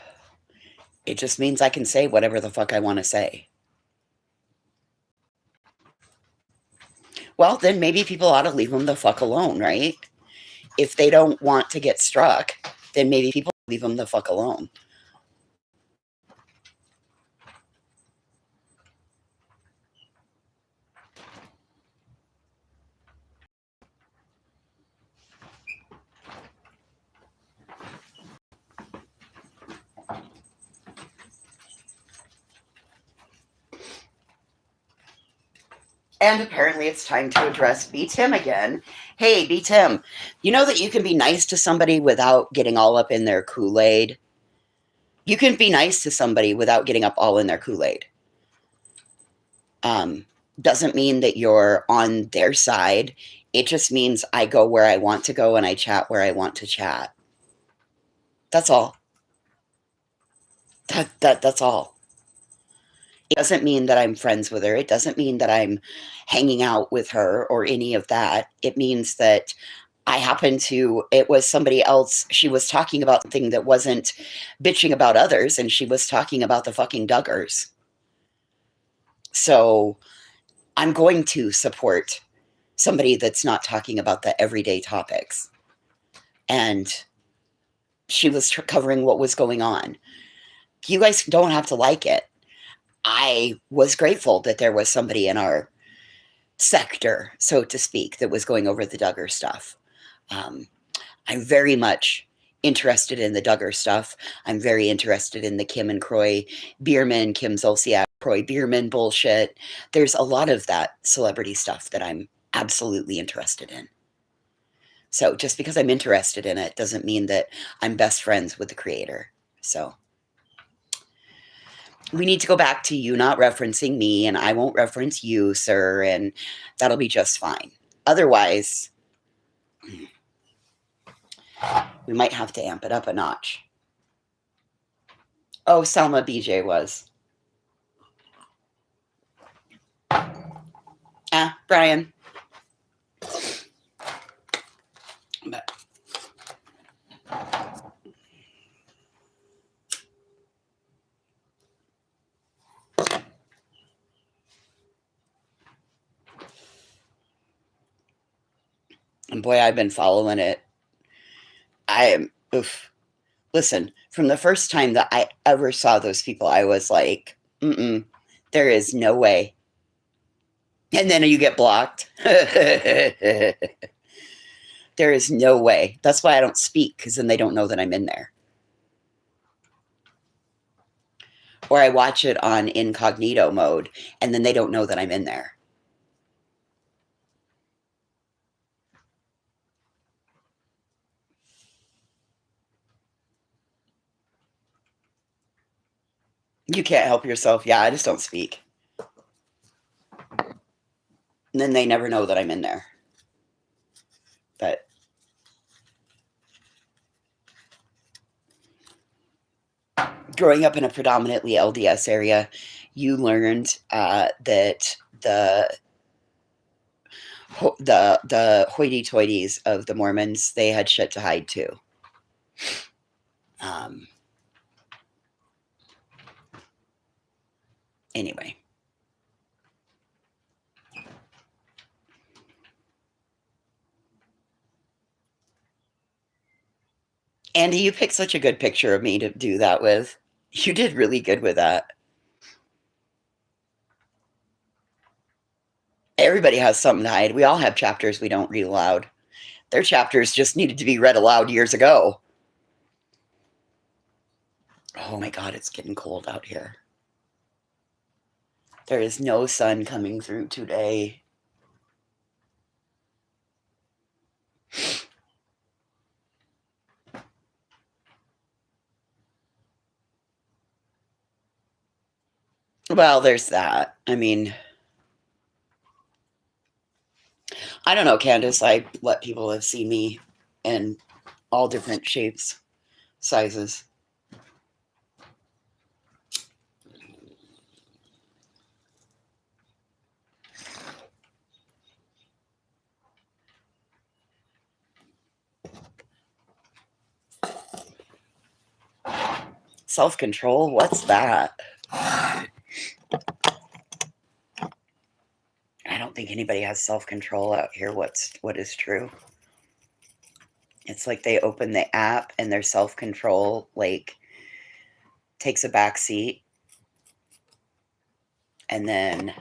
It just means I can say whatever the fuck I want to say. Well, then maybe people ought to leave them the fuck alone, right? If they don't want to get struck, then maybe people leave them the fuck alone. And apparently it's time to address B. Tim again. Hey, B. Tim, you know that you can be nice to somebody without getting all up in their Kool-Aid? You can be nice to somebody without getting up all in their Kool-Aid. Doesn't mean that you're on their side. It just means I go where I want to go and I chat where I want to chat. That's all. That's all. It doesn't mean that I'm friends with her. It doesn't mean that I'm hanging out with her or any of that. It means that I happen to, it was somebody else. She was talking about something that wasn't bitching about others, and she was talking about the fucking Duggars. So I'm going to support somebody that's not talking about the everyday topics. And she was covering what was going on. You guys don't have to like it. I was grateful that there was somebody in our sector, so to speak, that was going over the Duggar stuff. I'm very much interested in the Duggar stuff. I'm very interested in the Kim and Croy Bierman, Kim Zolciak, Croy Bierman bullshit. There's a lot of that celebrity stuff that I'm absolutely interested in. So just because I'm interested in it doesn't mean that I'm best friends with the creator. So we need to go back to you not referencing me, and I won't reference you, sir, and that'll be just fine. Otherwise, we might have to amp it up a notch. Oh, Selma BJ was. Brian. But and boy, I've been following it. I am, oof. Listen, from the first time that I ever saw those people, I was like, there is no way. And then you get blocked. There is no way. That's why I don't speak, because then they don't know that I'm in there. Or I watch it on incognito mode, and then they don't know that I'm in there. You can't help yourself. Yeah, I just don't speak. And then they never know that I'm in there. But growing up in a predominantly LDS area, you learned that the hoity-toities of the Mormons, they had shit to hide too. Anyway. Andy, you picked such a good picture of me to do that with. You did really good with that. Everybody has something to hide. We all have chapters we don't read aloud. Their chapters just needed to be read aloud years ago. Oh my God, it's getting cold out here. There is no sun coming through today. Well, there's that. I mean, I don't know, Candace. I let people have seen me in all different shapes, sizes. Self-control? What's that? I don't think anybody has self-control out here. What is true? It's like they open the app and their self-control like takes a back seat, and then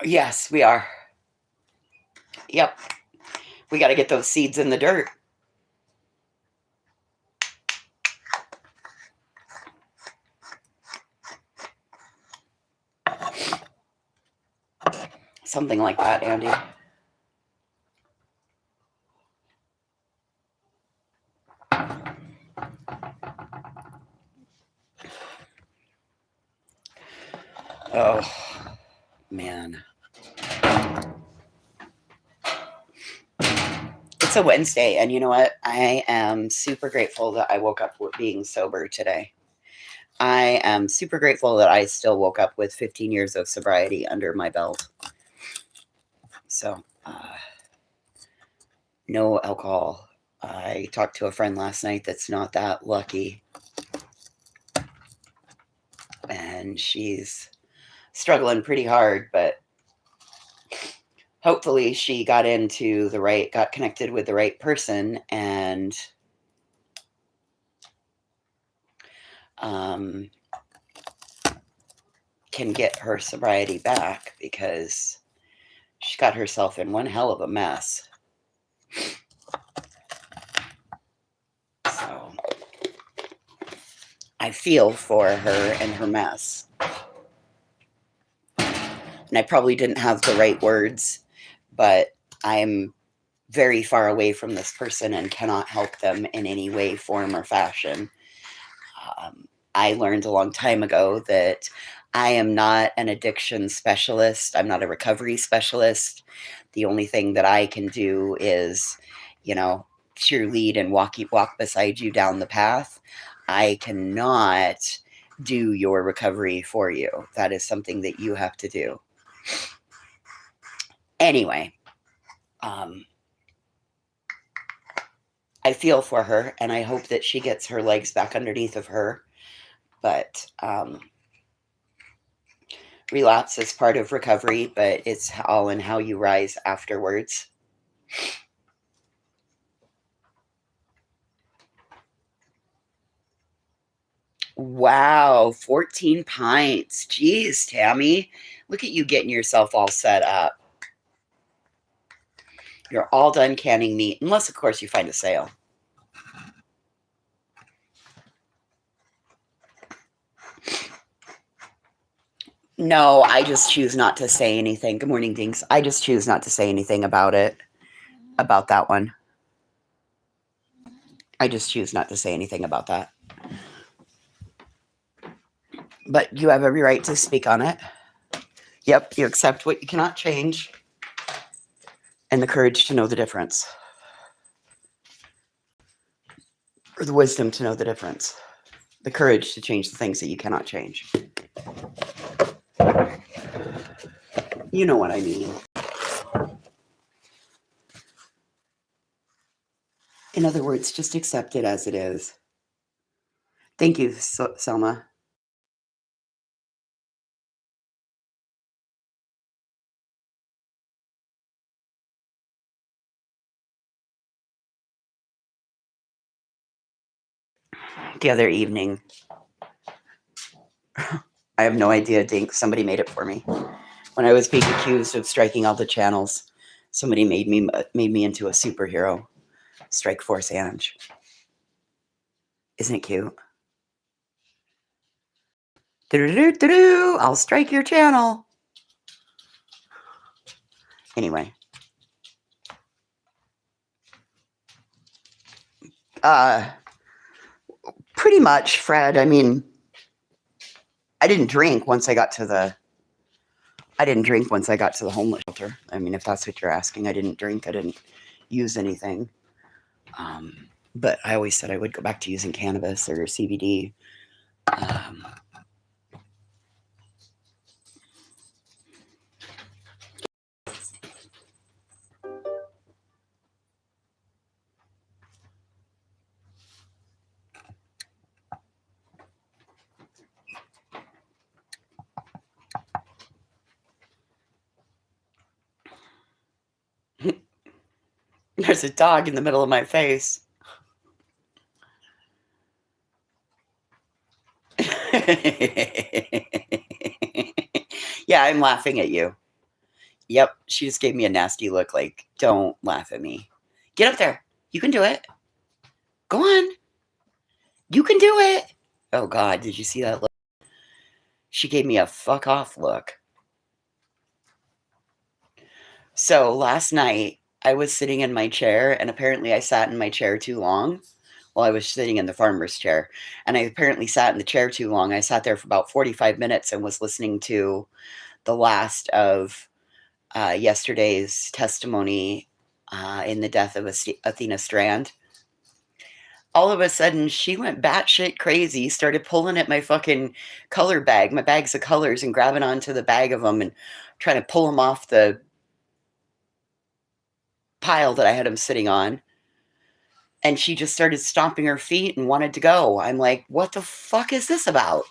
yes, we are. Yep. We got to get those seeds in the dirt. Something like that, Andy. Oh, man. It's a Wednesday, and you know what? I am super grateful that I woke up with being sober today. I am super grateful that I still woke up with 15 years of sobriety under my belt. So, no alcohol. I talked to a friend last night that's not that lucky, and she's struggling pretty hard, but hopefully she got connected with the right person, and can get her sobriety back, because she got herself in one hell of a mess. So I feel for her and her mess. And I probably didn't have the right words, but I'm very far away from this person and cannot help them in any way, form, or fashion. I learned a long time ago that I am not an addiction specialist. I'm not a recovery specialist. The only thing that I can do is, cheerlead and walk beside you down the path. I cannot do your recovery for you. That is something that you have to do. Anyway, I feel for her, and I hope that she gets her legs back underneath of her. But relapse is part of recovery, but it's all in how you rise afterwards. Wow, 14 pints. Jeez, Tammy. Look at you getting yourself all set up. You're all done canning meat, unless, of course, you find a sale. No, I just choose not to say anything. Good morning, Dinks. I just choose not to say anything about that one. I just choose not to say anything about that. But you have every right to speak on it. Yep, you accept what you cannot change, and the courage to know the difference. Or the wisdom to know the difference. The courage to change the things that you cannot change. You know what I mean. In other words, just accept it as it is. Thank you, Selma. The other evening, I have no idea, Dink. Somebody made it for me. When I was being accused of striking all the channels, somebody made me into a superhero. Strike Force Ange. Isn't it cute? Do-do-do-do-do, I'll strike your channel. Anyway. Pretty much, Fred. I mean, I didn't drink once I got to the I didn't drink once I got to the homeless shelter. I mean, if that's what you're asking, I didn't drink. I didn't use anything. But I always said I would go back to using cannabis or CBD. Um, there's a dog in the middle of my face. Yeah, I'm laughing at you. Yep, she just gave me a nasty look like, don't laugh at me. Get up there. You can do it. Go on. You can do it. Oh, God, did you see that look? She gave me a fuck off look. So last night, I was sitting in my chair, and apparently I sat in my chair too long while I was sitting in the farmer's chair. And I apparently sat in the chair too long. I sat there for about 45 minutes and was listening to the last of yesterday's testimony in the death of Athena Strand. All of a sudden, she went batshit crazy, started pulling at my fucking color bag, my bags of colors, and grabbing onto the bag of them and trying to pull them off the pile that I had them sitting on. And she just started stomping her feet and wanted to go. I'm like, what the fuck is this about?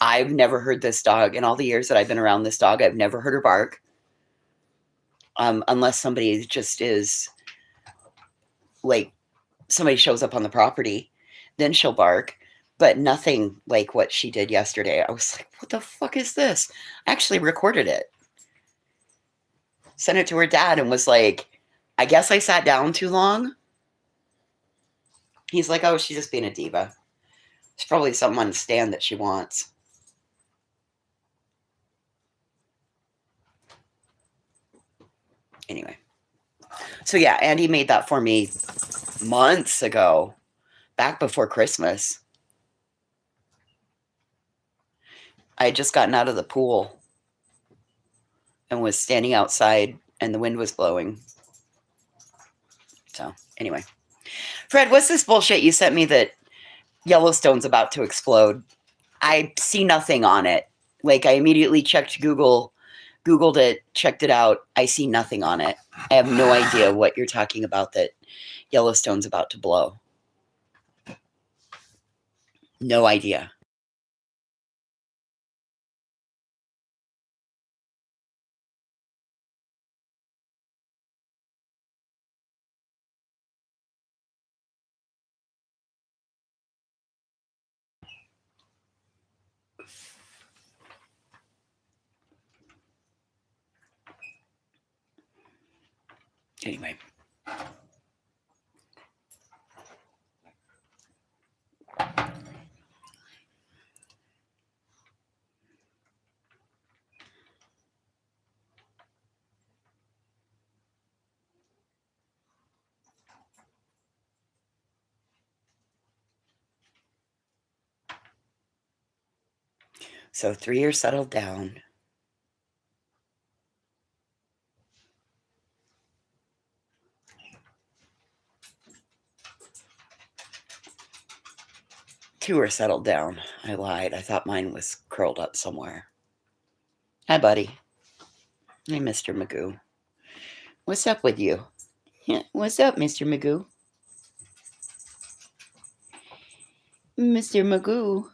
I've never heard this dog in all the years that I've been around this dog. I've never heard her bark. Unless somebody just is like, somebody shows up on the property, then she'll bark, but nothing like what she did yesterday. I was like, what the fuck is this? I actually recorded it, sent it to her dad, and was like, I guess I sat down too long. He's like, oh, she's just being a diva. It's probably something on the stand that she wants. Anyway. So yeah, Andy made that for me months ago, back before Christmas. I had just gotten out of the pool and was standing outside and the wind was blowing. So anyway. Fred, what's this bullshit you sent me that Yellowstone's about to explode? I see nothing on it. Like, I immediately checked Googled it, checked it out. I see nothing on it. I have no idea what you're talking about that Yellowstone's about to blow. No idea. Anyway. So 3 years settled down. Two are settled down. I lied. I thought mine was curled up somewhere. Hi, buddy. Hey, Mr. Magoo. What's up with you? Yeah, what's up, Mr. Magoo? Mr. Magoo.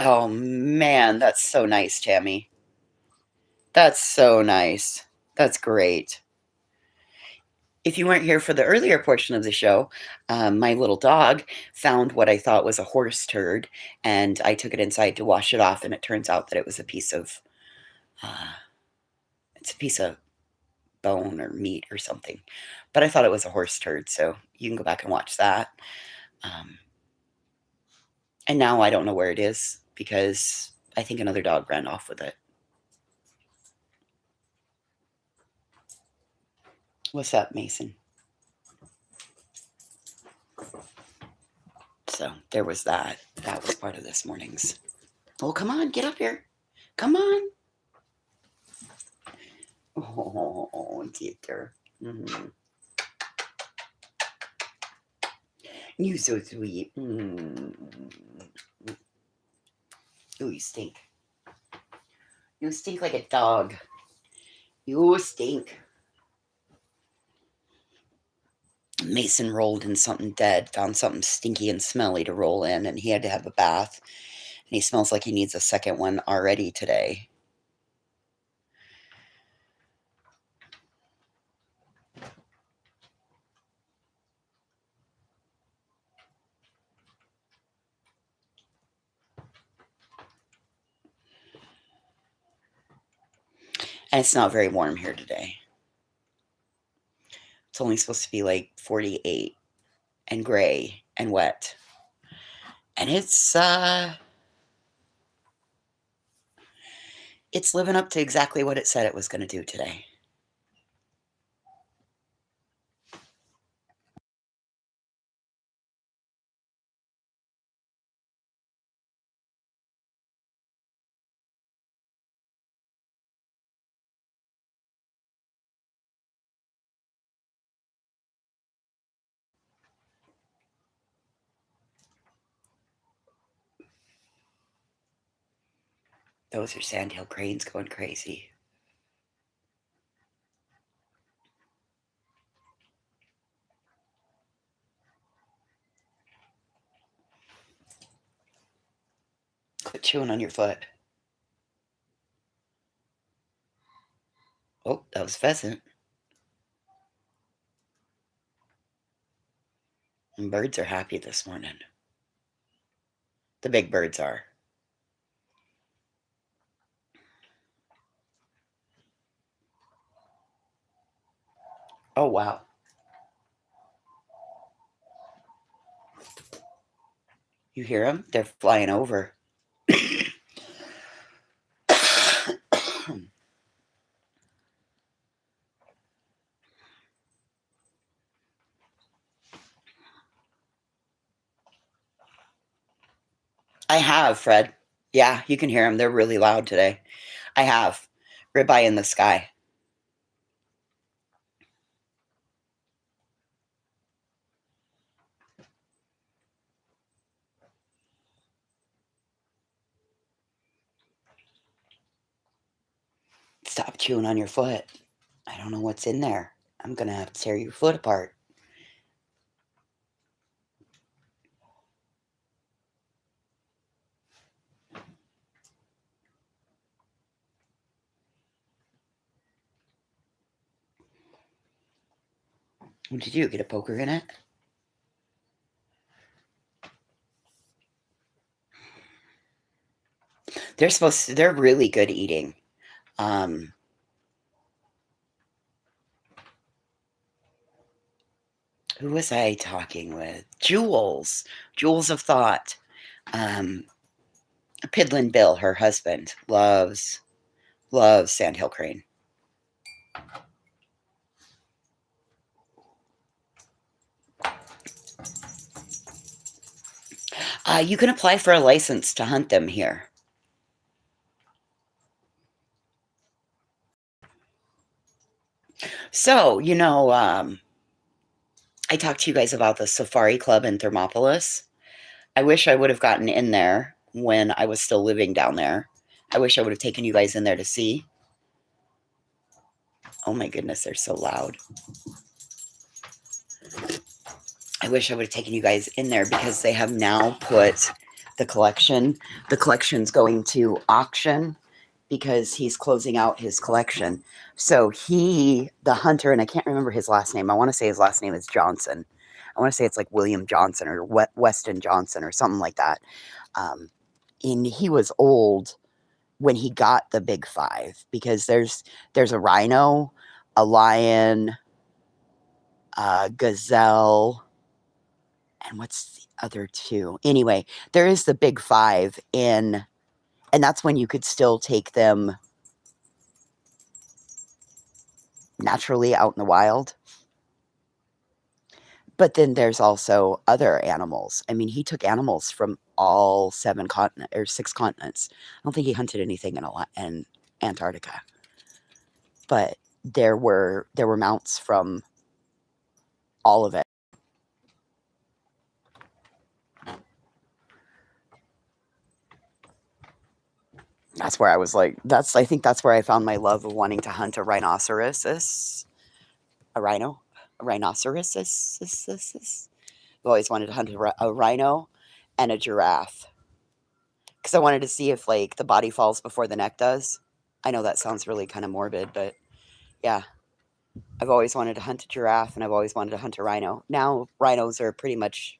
Oh, man, that's so nice, Tammy. That's so nice. That's great. If you weren't here for the earlier portion of the show, my little dog found what I thought was a horse turd, and I took it inside to wash it off, and it turns out that it was a piece of, it's a piece of bone or meat or something. But I thought it was a horse turd, so you can go back and watch that. And now I don't know where it is because I think another dog ran off with it. What's up, Mason? So there was that. That was part of this morning's. Oh, come on, get up here. Come on. Oh, dear. Mm-hmm. You so sweet. Ooh, you stink. You stink like a dog. You stink. Mason rolled in something dead, found something stinky and smelly to roll in, and he had to have a bath. And he smells like he needs a second one already today. And it's not very warm here today. It's only supposed to be like 48 and gray and wet. And it's living up to exactly what it said it was going to do today. Those are sandhill cranes going crazy. Quit chewing on your foot. Oh, that was pheasant. And birds are happy this morning. The big birds are. Oh, wow. You hear them? They're flying over. I have, Fred. Yeah, you can hear them. They're really loud today. I have. Ribeye in the sky. Stop chewing on your foot. I don't know what's in there. I'm going to have to tear your foot apart. What did you do? Get a poker in it? They're really good eating. Um, who was I talking with? Jules. Jules of Thought. Um, Pidlin Bill, her husband, loves sandhill crane. You can apply for a license to hunt them here. So, I talked to you guys about the Safari Club in Thermopolis. I wish I would have gotten in there when I was still living down there. I wish I would have taken you guys in there to see. Oh my goodness, they're so loud. I wish I would have taken you guys in there because they have now put the collection. The collection's going to auction because he's closing out his collection. So the hunter, and I can't remember his last name. I want to say his last name is Johnson. I want to say it's like William Johnson or Weston Johnson or something like that. And he was old when he got the big five because there's a rhino, a lion, a gazelle, and what's the other two? Anyway, there is the big five and that's when you could still take them naturally out in the wild. But then there's also other animals. I mean, he took animals from all 7 continent or 6 continents. I don't think he hunted anything in Antarctica. But there were mounts from all of it. That's where I was like, I think that's where I found my love of wanting to hunt a rhinoceros. A rhino? A rhinoceros? I've always wanted to hunt a rhino and a giraffe. Because I wanted to see if, like, the body falls before the neck does. I know that sounds really kind of morbid, but yeah. I've always wanted to hunt a giraffe and I've always wanted to hunt a rhino. Now, rhinos are pretty much,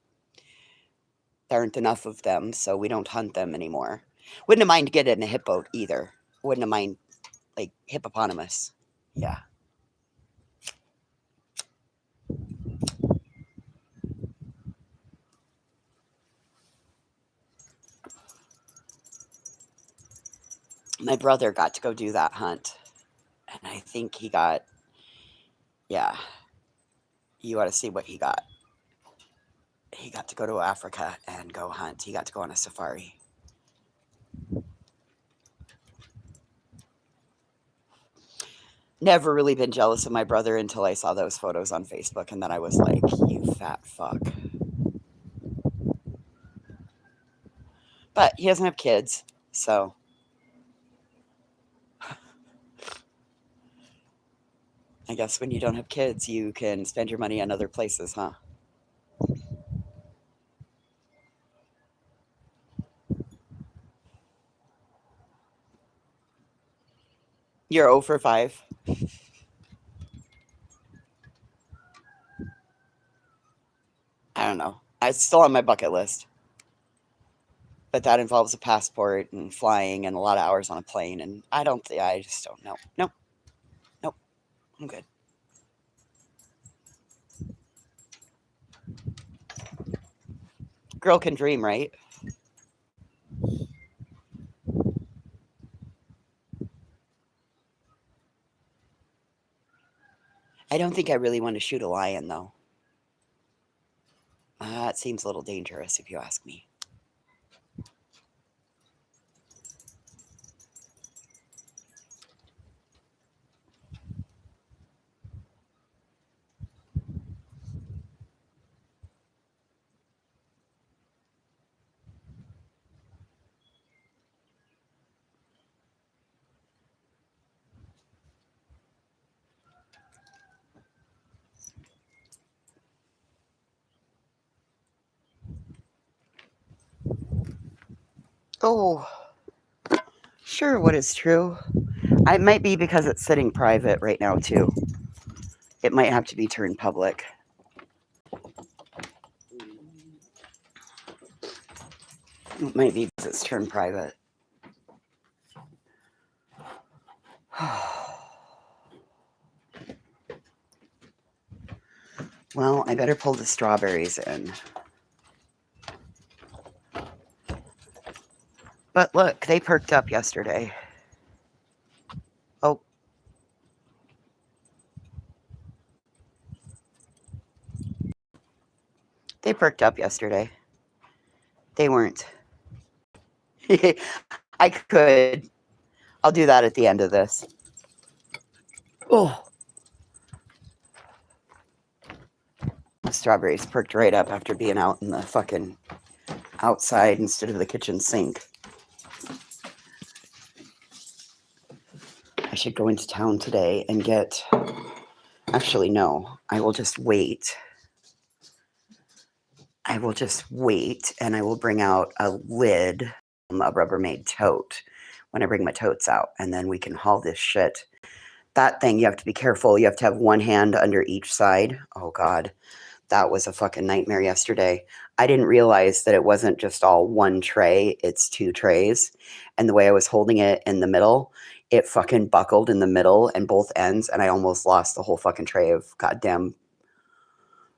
there aren't enough of them, so we don't hunt them anymore. Wouldn't have mind getting a hippo either. Wouldn't have mind, like, hippopotamus. Yeah. My brother got to go do that hunt. And I think he got, yeah, you ought to see what he got. He got to go to Africa and go hunt. He got to go on a safari. Never really been jealous of my brother until I saw those photos on Facebook, and then I was like, you fat fuck. But he doesn't have kids, so I guess when you don't have kids, you can spend your money on other places, huh? You're 0 for 5. I don't know. It's still on my bucket list. But that involves a passport and flying and a lot of hours on a plane. And I just don't know. Nope. Nope. I'm good. Girl can dream, right? I don't think I really want to shoot a lion, though. It seems a little dangerous, if you ask me. Oh, sure, what is true? It might be because it's sitting private right now, too. It might have to be turned public. It might be because it's turned private. Well, I better pull the strawberries in. But look, they perked up yesterday. Oh. They perked up yesterday. They weren't. I could. I'll do that at the end of this. Oh. The strawberries perked right up after being out in the fucking outside instead of the kitchen sink. I should go into town today and get. Actually, no. I will just wait. I will just wait and I will bring out a lid from a Rubbermaid tote when I bring my totes out, and then we can haul this shit. That thing, you have to be careful. You have to have one hand under each side. Oh, God. That was a fucking nightmare yesterday. I didn't realize that it wasn't just all one tray. It's 2 trays. And the way I was holding it in the middle, it fucking buckled in the middle and both ends, and I almost lost the whole fucking tray of goddamn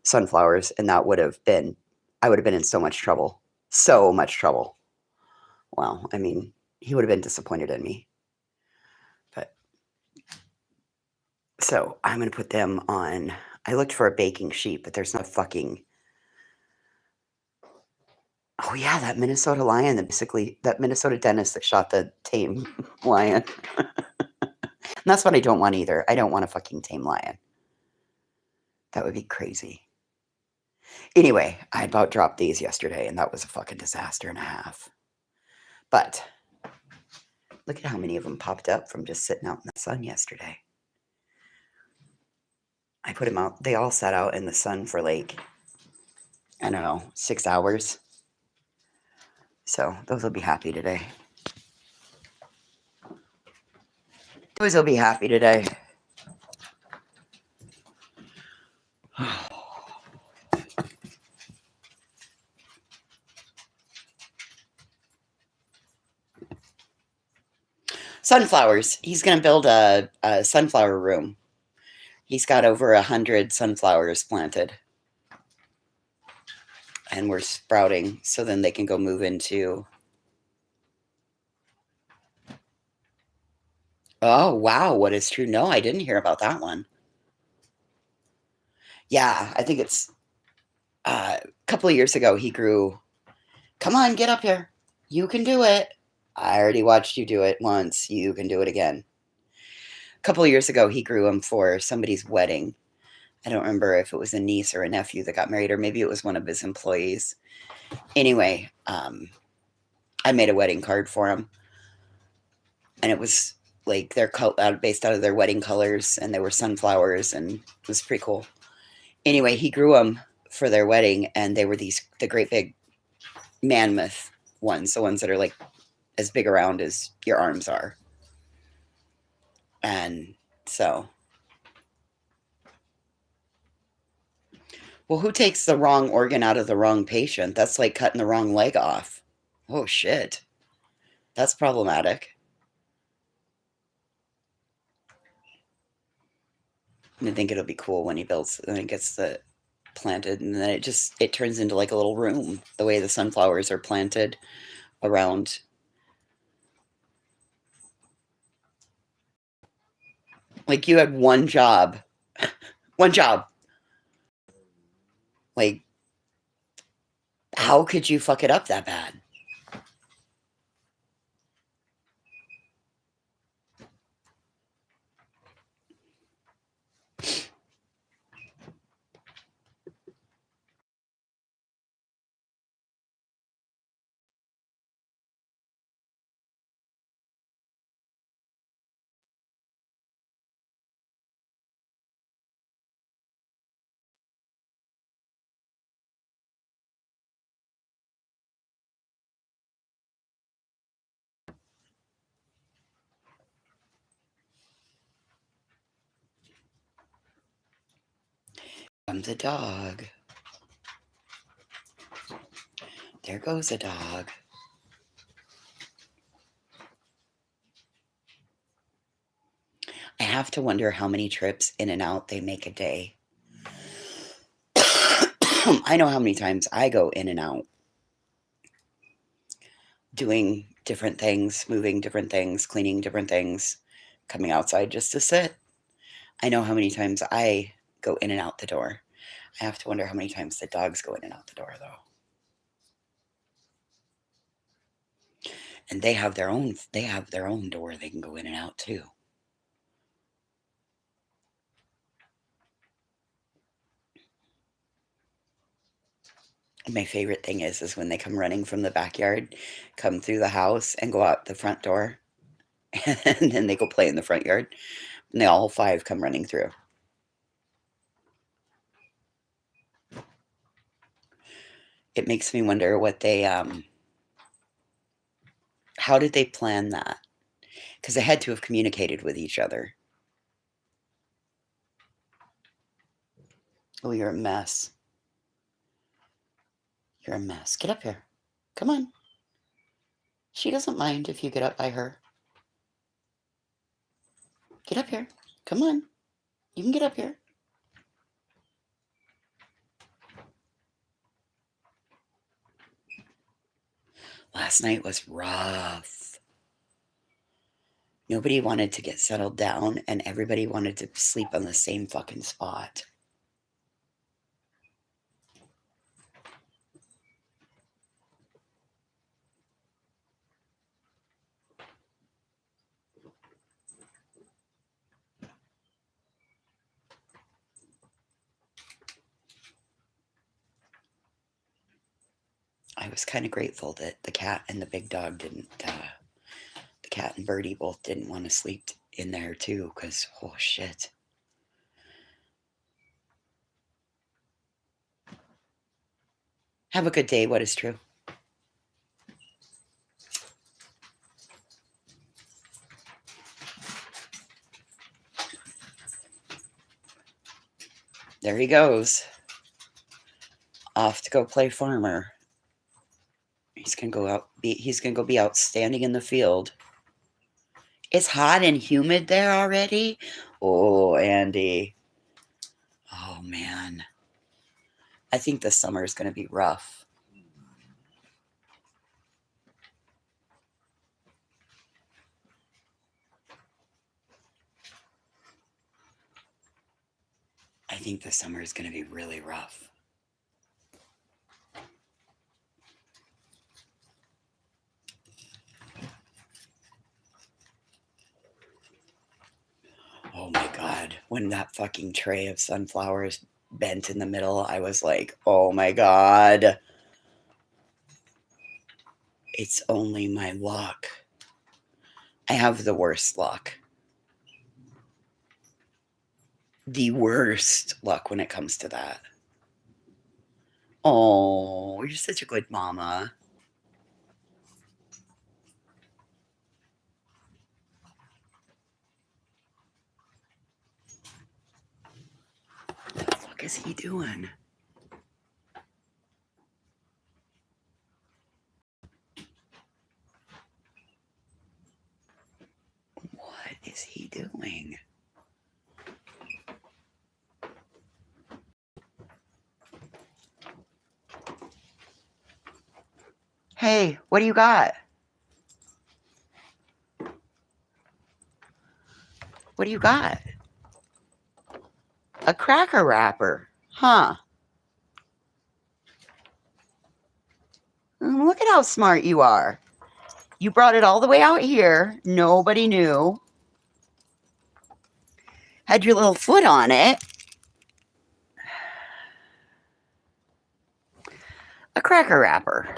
sunflowers, and I would have been in so much trouble. So much trouble. Well, I mean, he would have been disappointed in me. But so I'm going to put them on I looked for a baking sheet, but there's no fucking. Oh yeah, that Minnesota lion that Minnesota dentist that shot the tame lion. And that's what I don't want either. I don't want a fucking tame lion. That would be crazy. Anyway, I about dropped these yesterday, and that was a fucking disaster and a half. But look at how many of them popped up from just sitting out in the sun yesterday. I put them out. They all sat out in the sun for like, I don't know, 6 hours. So those will be happy today. Those will be happy today. Sunflowers. He's going to build a sunflower room. He's got over 100 sunflowers planted. And we're sprouting, so then they can go move into. Oh, wow. What is true? No, I didn't hear about that one. Yeah, I think it's a couple of years ago he grew. Come on, get up here. You can do it. I already watched you do it once. You can do it again. A couple of years ago, he grew them for somebody's wedding. I don't remember if it was a niece or a nephew that got married, or maybe it was one of his employees. Anyway, I made a wedding card for him, and it was like they're based out of their wedding colors, and they were sunflowers, and it was pretty cool. Anyway, he grew them for their wedding, and they were the great big mammoth ones, the ones that are like as big around as your arms are. And so, well, who takes the wrong organ out of the wrong patient? That's like cutting the wrong leg off. Oh, shit. That's problematic. I think it'll be cool when he gets the planted, and then it turns into like a little room, the way the sunflowers are planted around. Like you had one job. One job. Like, how could you fuck it up that bad? Comes a dog. There goes a dog. I have to wonder how many trips in and out they make a day. I know how many times I go in and out doing different things, moving different things, cleaning different things, coming outside just to sit. I know how many times I go in and out the door. I have to wonder how many times the dogs go in and out the door, though. And they have their own door they can go in and out too. My favorite thing is when they come running from the backyard, come through the house and go out the front door, and then they go play in the front yard, and they all 5 come running through. It makes me wonder what they how did they plan that? Because they had to have communicated with each other. Oh, you're a mess. You're a mess. Get up here. Come on. She doesn't mind if you get up by her. Get up here. Come on. You can get up here. Last night was rough. Nobody wanted to get settled down, and everybody wanted to sleep on the same fucking spot. was kind of grateful that the cat and the big dog didn't, the cat and Birdie both didn't want to sleep in there too, because, oh shit. Have a good day. What is true? There he goes. Off to go play farmer. He's gonna go out. He's gonna go be out standing in the field. It's hot and humid there already. Oh, Andy. Oh man. I think the summer is gonna be rough. I think the summer is gonna be really rough. Oh my God. When that fucking tray of sunflowers bent in the middle, I was like, oh my God. It's only my luck. I have the worst luck. The worst luck when it comes to that. Oh, you're such a good mama. What the fuck is he doing? What is he doing? Hey, what do you got? What do you got? A cracker wrapper. Huh. Look at how smart you are. You brought it all the way out here. Nobody knew. Had your little foot on it. A cracker wrapper.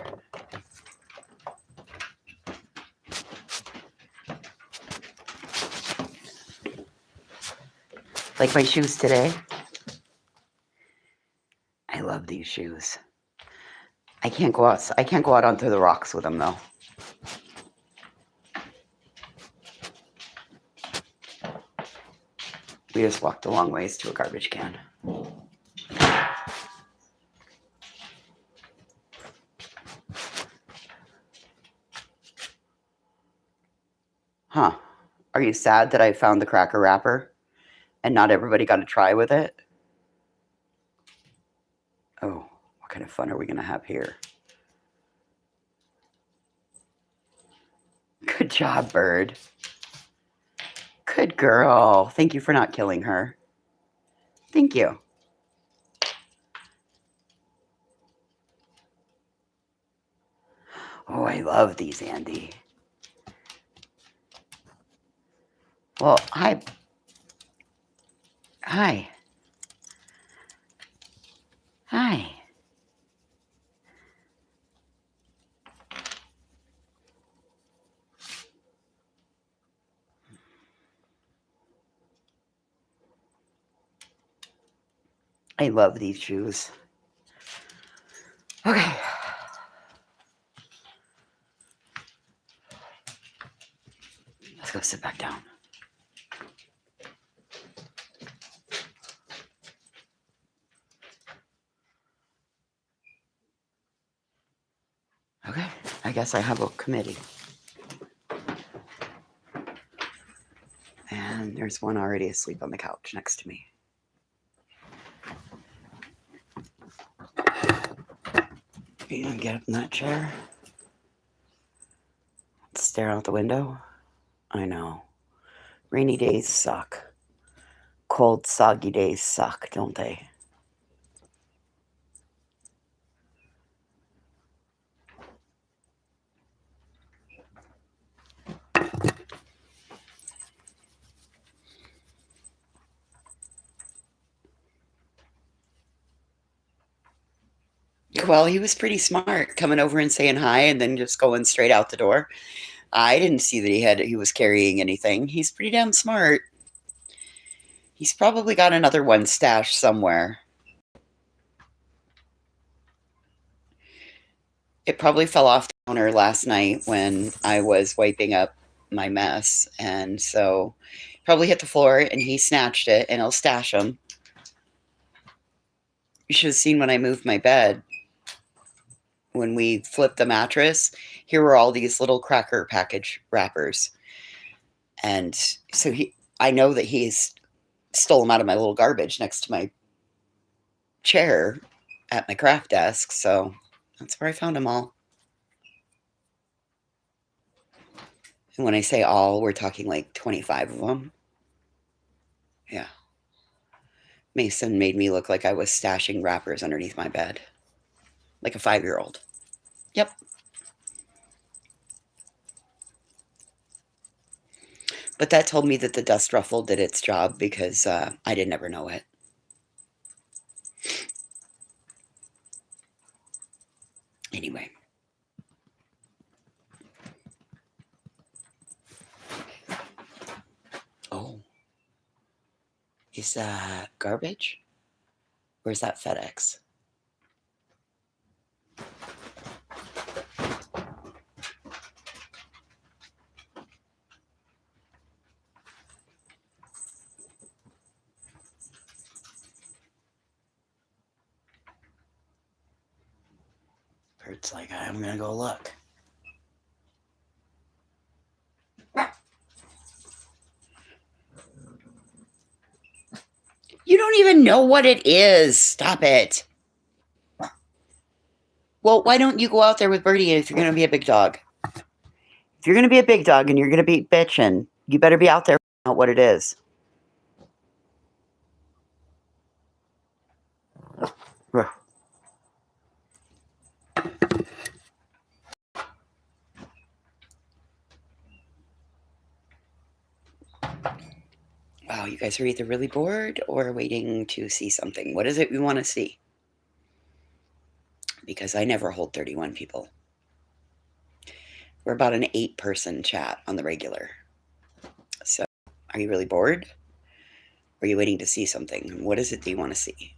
Like my shoes today. I love these shoes. I can't go out. I can't go out onto the rocks with them though. We just walked a long ways to a garbage can. Huh. Are you sad that I found the cracker wrapper and not everybody got a try with it? Oh, what kind of fun are we going to have here? Good job, Bird. Good girl. Thank you for not killing her. Thank you. Oh, I love these, Andy. Well, hi. Hi. Hi. I love these shoes. Okay. Let's go sit back down. Okay, I guess I have a committee. And there's one already asleep on the couch next to me. You gonna get up in that chair? Stare out the window? I know. Rainy days suck. Cold, soggy days suck, don't they? What? Well, he was pretty smart coming over and saying hi and then just going straight out the door. I didn't see that he was carrying anything. He's pretty damn smart. He's probably got another one stashed somewhere. It probably fell off the counter last night when I was wiping up my mess. And so probably hit the floor and he snatched it and he'll stash them. You should have seen when I moved my bed. When we flipped the mattress, here were all these little cracker package wrappers. And so I know that he's stole them out of my little garbage next to my chair at my craft desk. So that's where I found them all. And when I say all, we're talking like 25 of them. Yeah. Mason made me look like I was stashing wrappers underneath my bed. Like a 5-year-old. Yep. But that told me that the dust ruffle did its job because I didn't ever know it. Anyway. Oh. Is that garbage? Or is that FedEx? Bert's like, I'm going to go look. You don't even know what it is. Stop it. Well, why don't you go out there with Birdie if you're going to be a big dog? If you're going to be a big dog and you're going to be bitching, you better be out there finding out what it is. Wow, you guys are either really bored or waiting to see something. What is it we want to see? Because I never hold 31 people. We're about an 8-person chat on the regular. So, are you really bored? Or are you waiting to see something? What is it that you want to see?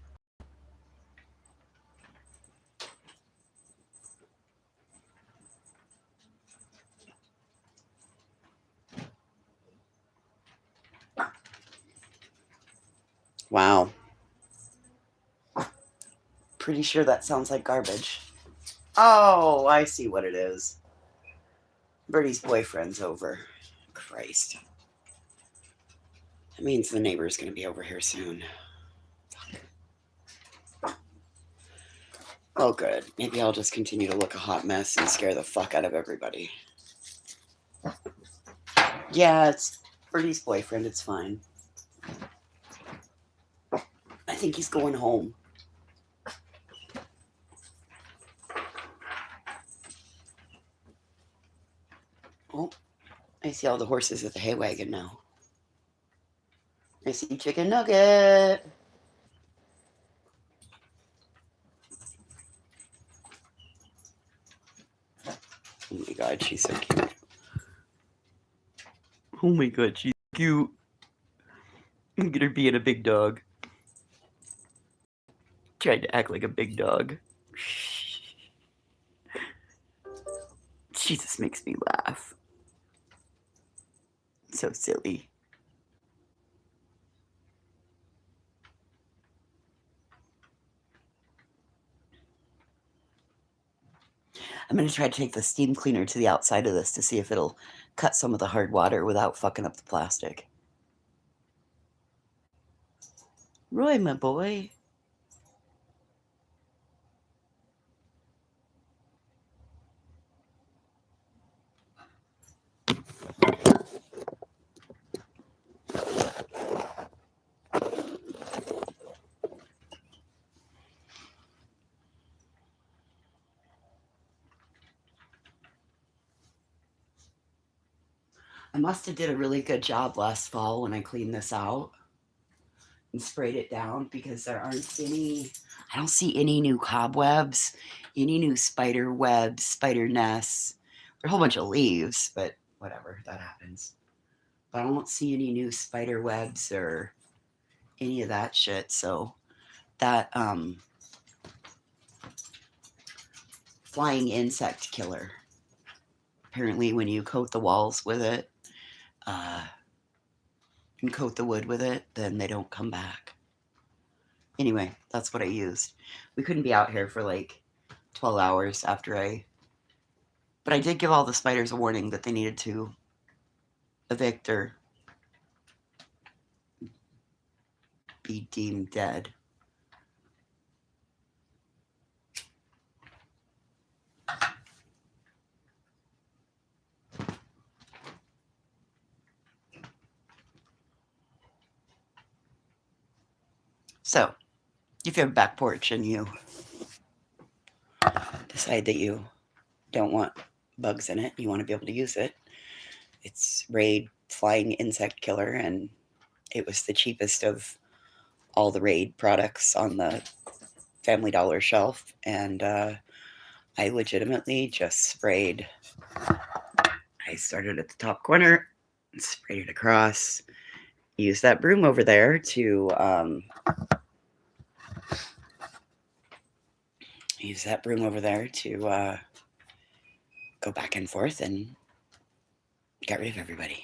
Wow. Pretty sure that sounds like garbage. Oh, I see what it is. Birdie's boyfriend's over. Christ. That means the neighbor's going to be over here soon. Oh, good. Maybe I'll just continue to look a hot mess and scare the fuck out of everybody. Yeah, it's Birdie's boyfriend. It's fine. I think he's going home. Oh, I see all the horses at the hay wagon now. I see Chicken Nugget. Oh my god, she's so cute. Oh my god, she's cute. Look at her being a big dog. Tried to act like a big dog. She just makes me laugh. So silly. I'm going to try to take the steam cleaner to the outside of this to see if it'll cut some of the hard water without fucking up the plastic. Roy, my boy. I must have did a really good job last fall when I cleaned this out. and sprayed it down because there aren't any, I don't see any new cobwebs, any new spider webs, spider nests. There are a whole bunch of leaves, but whatever, that happens. But I don't see any new spider webs or any of that shit. So that flying insect killer, apparently when you coat the walls with it, and coat the wood with it, then they don't come back. Anyway, that's what I used. We couldn't be out here for like 12 hours after but I did give all the spiders a warning that they needed to evict or be deemed dead. So, if you have a back porch and you decide that you don't want bugs in it, you want to be able to use it, it's Raid Flying Insect Killer, and it was the cheapest of all the Raid products on the Family Dollar shelf, and I legitimately just sprayed. I started at the top corner, sprayed it across, used that broom over there to go back and forth and get rid of everybody.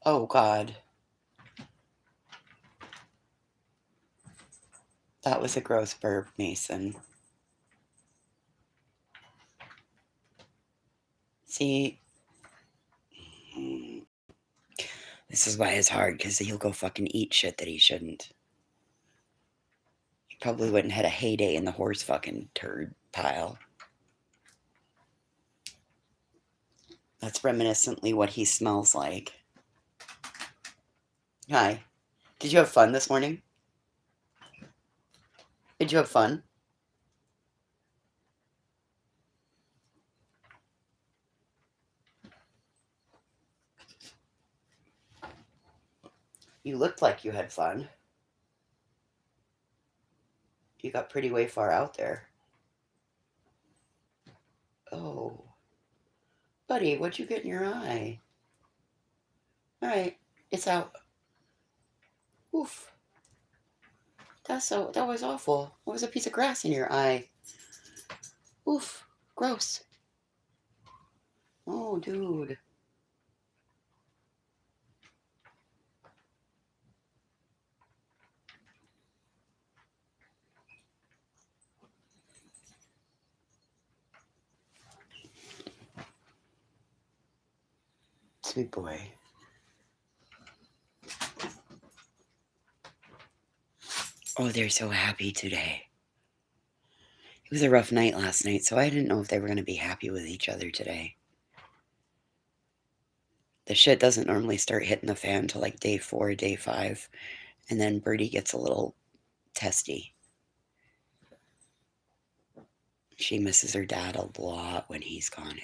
Oh, God. That was a gross burp, Mason. See? This is why it's hard, because he'll go fucking eat shit that he shouldn't. He probably wouldn't had a heyday in the horse fucking turd pile. That's reminiscently what he smells like. Hi. Did you have fun this morning? Did you have fun? You looked like you had fun. You got pretty way far out there. Oh. Buddy, what'd you get in your eye? Alright, it's out. Oof. That was awful. What was a piece of grass in your eye? Oof. Gross. Oh, dude. Sweet boy. Oh, they're so happy today. It was a rough night last night, so I didn't know if they were going to be happy with each other today. The shit doesn't normally start hitting the fan till like day 4, day 5, and then Birdie gets a little testy. She misses her dad a lot when he's gone.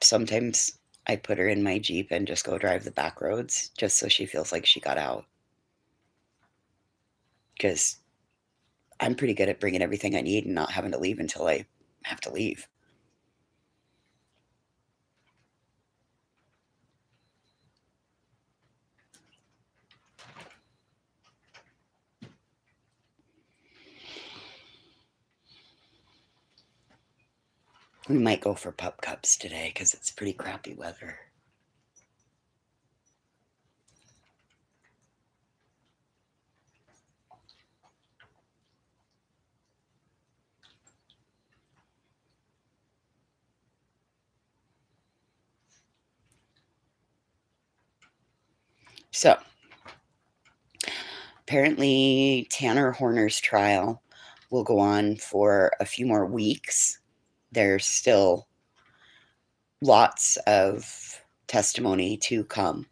Sometimes I put her in my Jeep and just go drive the back roads just so she feels like she got out. Because I'm pretty good at bringing everything I need and not having to leave until I have to leave. We might go for pup cups today because it's pretty crappy weather. So, apparently Tanner Horner's trial will go on for a few more weeks. There's still lots of testimony to come.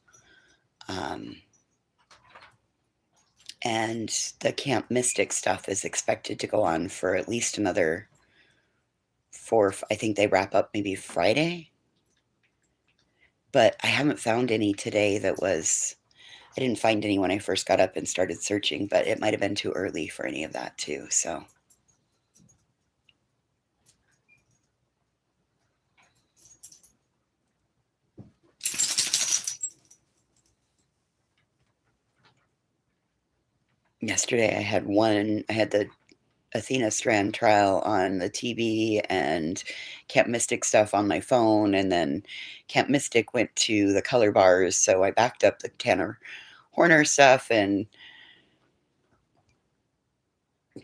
And the Camp Mystic stuff is expected to go on for at least another four. I think they wrap up maybe Friday. But I haven't found any today that was. I didn't find any when I first got up and started searching, but it might have been too early for any of that too. So. Yesterday I had the Athena Strand trial on the TV and Camp Mystic stuff on my phone, and then Camp Mystic went to the color bars, so I backed up the Tanner Horner stuff, and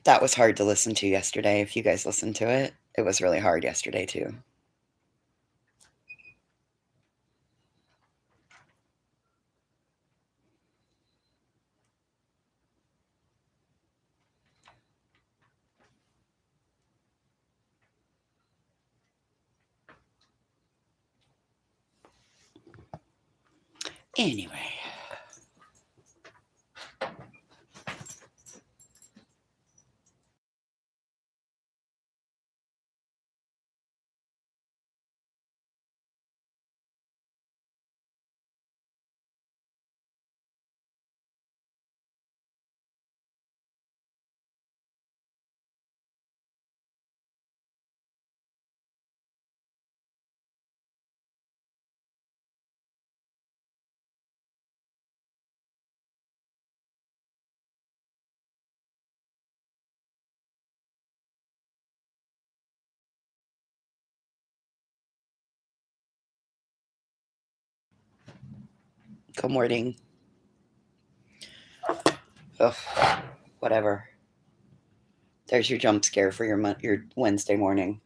that was hard to listen to yesterday. If you guys listened to it, it was really hard yesterday too. Anyway. Good morning. Ugh, whatever. There's your jump scare for your Wednesday morning.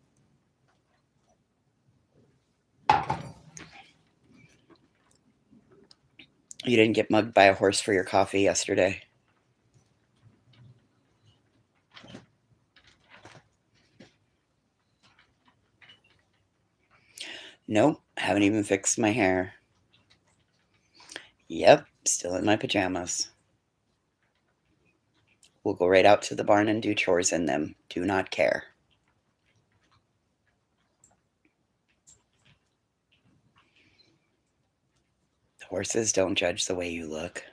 You didn't get mugged by a horse for your coffee yesterday. Nope, haven't even fixed my hair. Yep, still in my pajamas. We'll go right out to the barn and do chores in them. Do not care. Horses don't judge the way you look.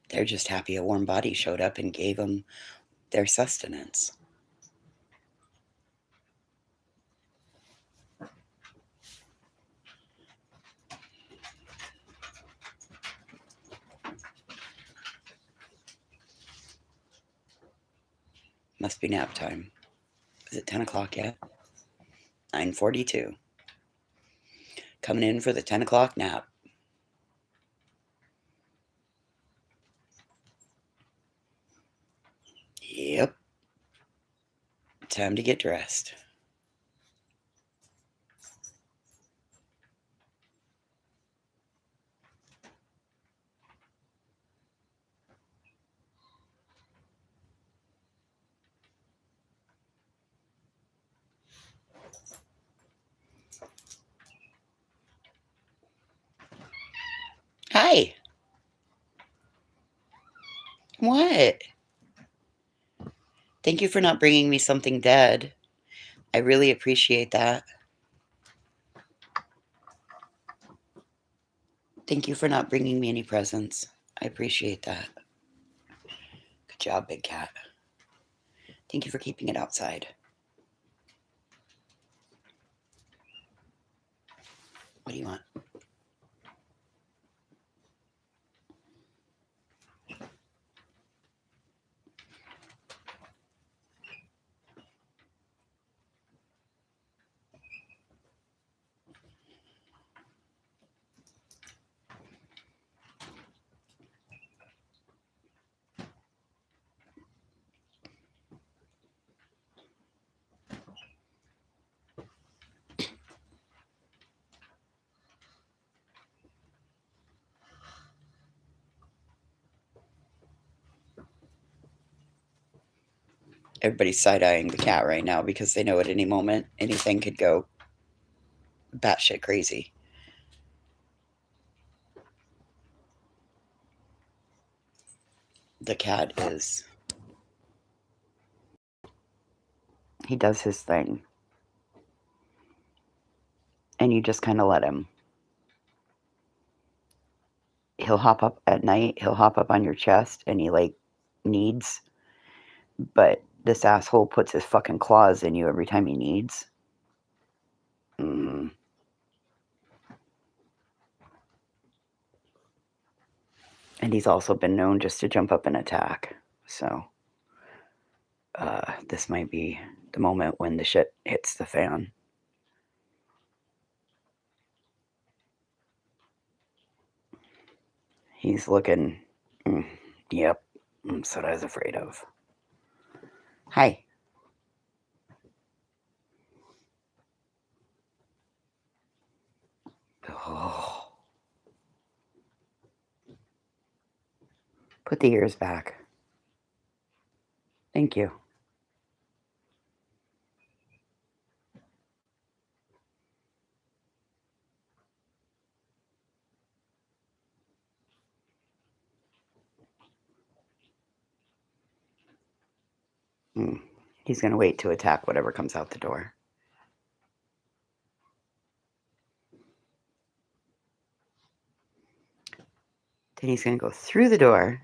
They're just happy a warm body showed up and gave them their sustenance. Must be nap time. Is it 10 o'clock yet? 9:42. Coming in for the 10 o'clock nap. Yep. Time to get dressed. Hi. What? Thank you for not bringing me something dead. I really appreciate that. Thank you for not bringing me any presents. I appreciate that. Good job, big cat. Thank you for keeping it outside. What do you want? Everybody's side-eyeing the cat right now because they know at any moment anything could go batshit crazy. The cat is... He does his thing. And you just kind of let him. He'll hop up at night. He'll hop up on your chest and he, like, needs. But this asshole puts his fucking claws in you every time he needs. Mm. And he's also been known just to jump up and attack. So this might be the moment when the shit hits the fan. He's looking... yep. That's what I was afraid of. Hi. Oh. Put the ears back. Thank you. He's going to wait to attack whatever comes out the door. Then he's going to go through the door.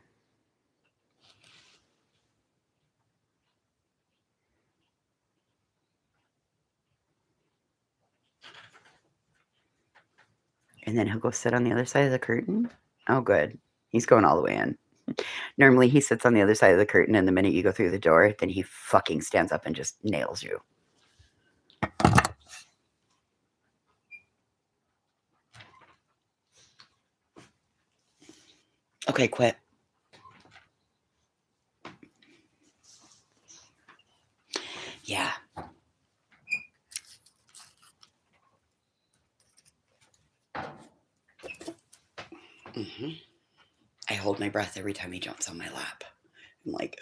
And then he'll go sit on the other side of the curtain. Oh, good. He's going all the way in. Normally he sits on the other side of the curtain, and the minute you go through the door, then he fucking stands up and just nails you. Okay, quit. Yeah. I hold my breath every time he jumps on my lap. I'm like...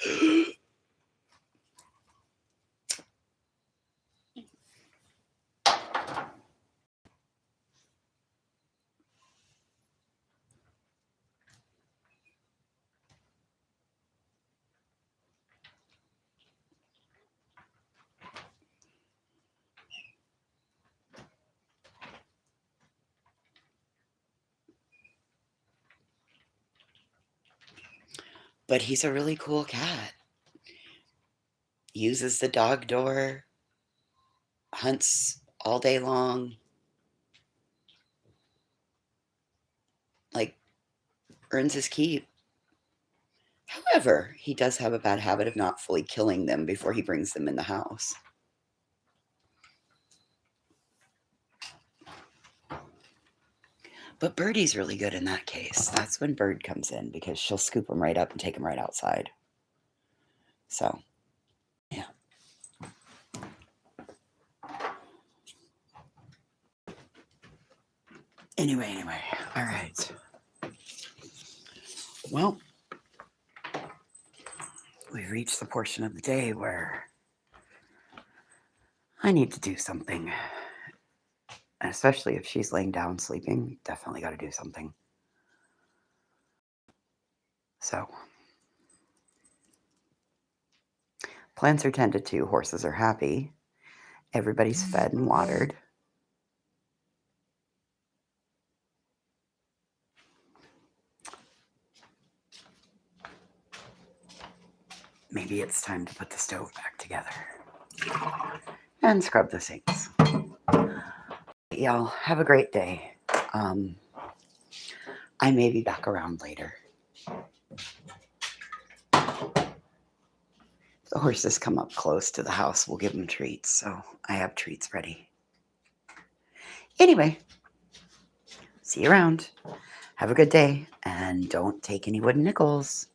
But he's a really cool cat. Uses the dog door. Hunts all day long. Like, earns his keep. However, he does have a bad habit of not fully killing them before he brings them in the house. But Birdie's really good in that case. That's when Bird comes in, because she'll scoop him right up and take him right outside. So, yeah. Anyway. All right. Well, we've reached the portion of the day where I need to do something. Especially if she's laying down sleeping. Definitely got to do something. So, plants are tended to. Horses are happy. Everybody's fed and watered. Maybe it's time to put the stove back together. And scrub the sinks. Y'all, have a great day. I may be back around later. The horses come up close to the house. We'll give them treats, so I have treats ready. Anyway, see you around. Have a good day, and don't take any wooden nickels.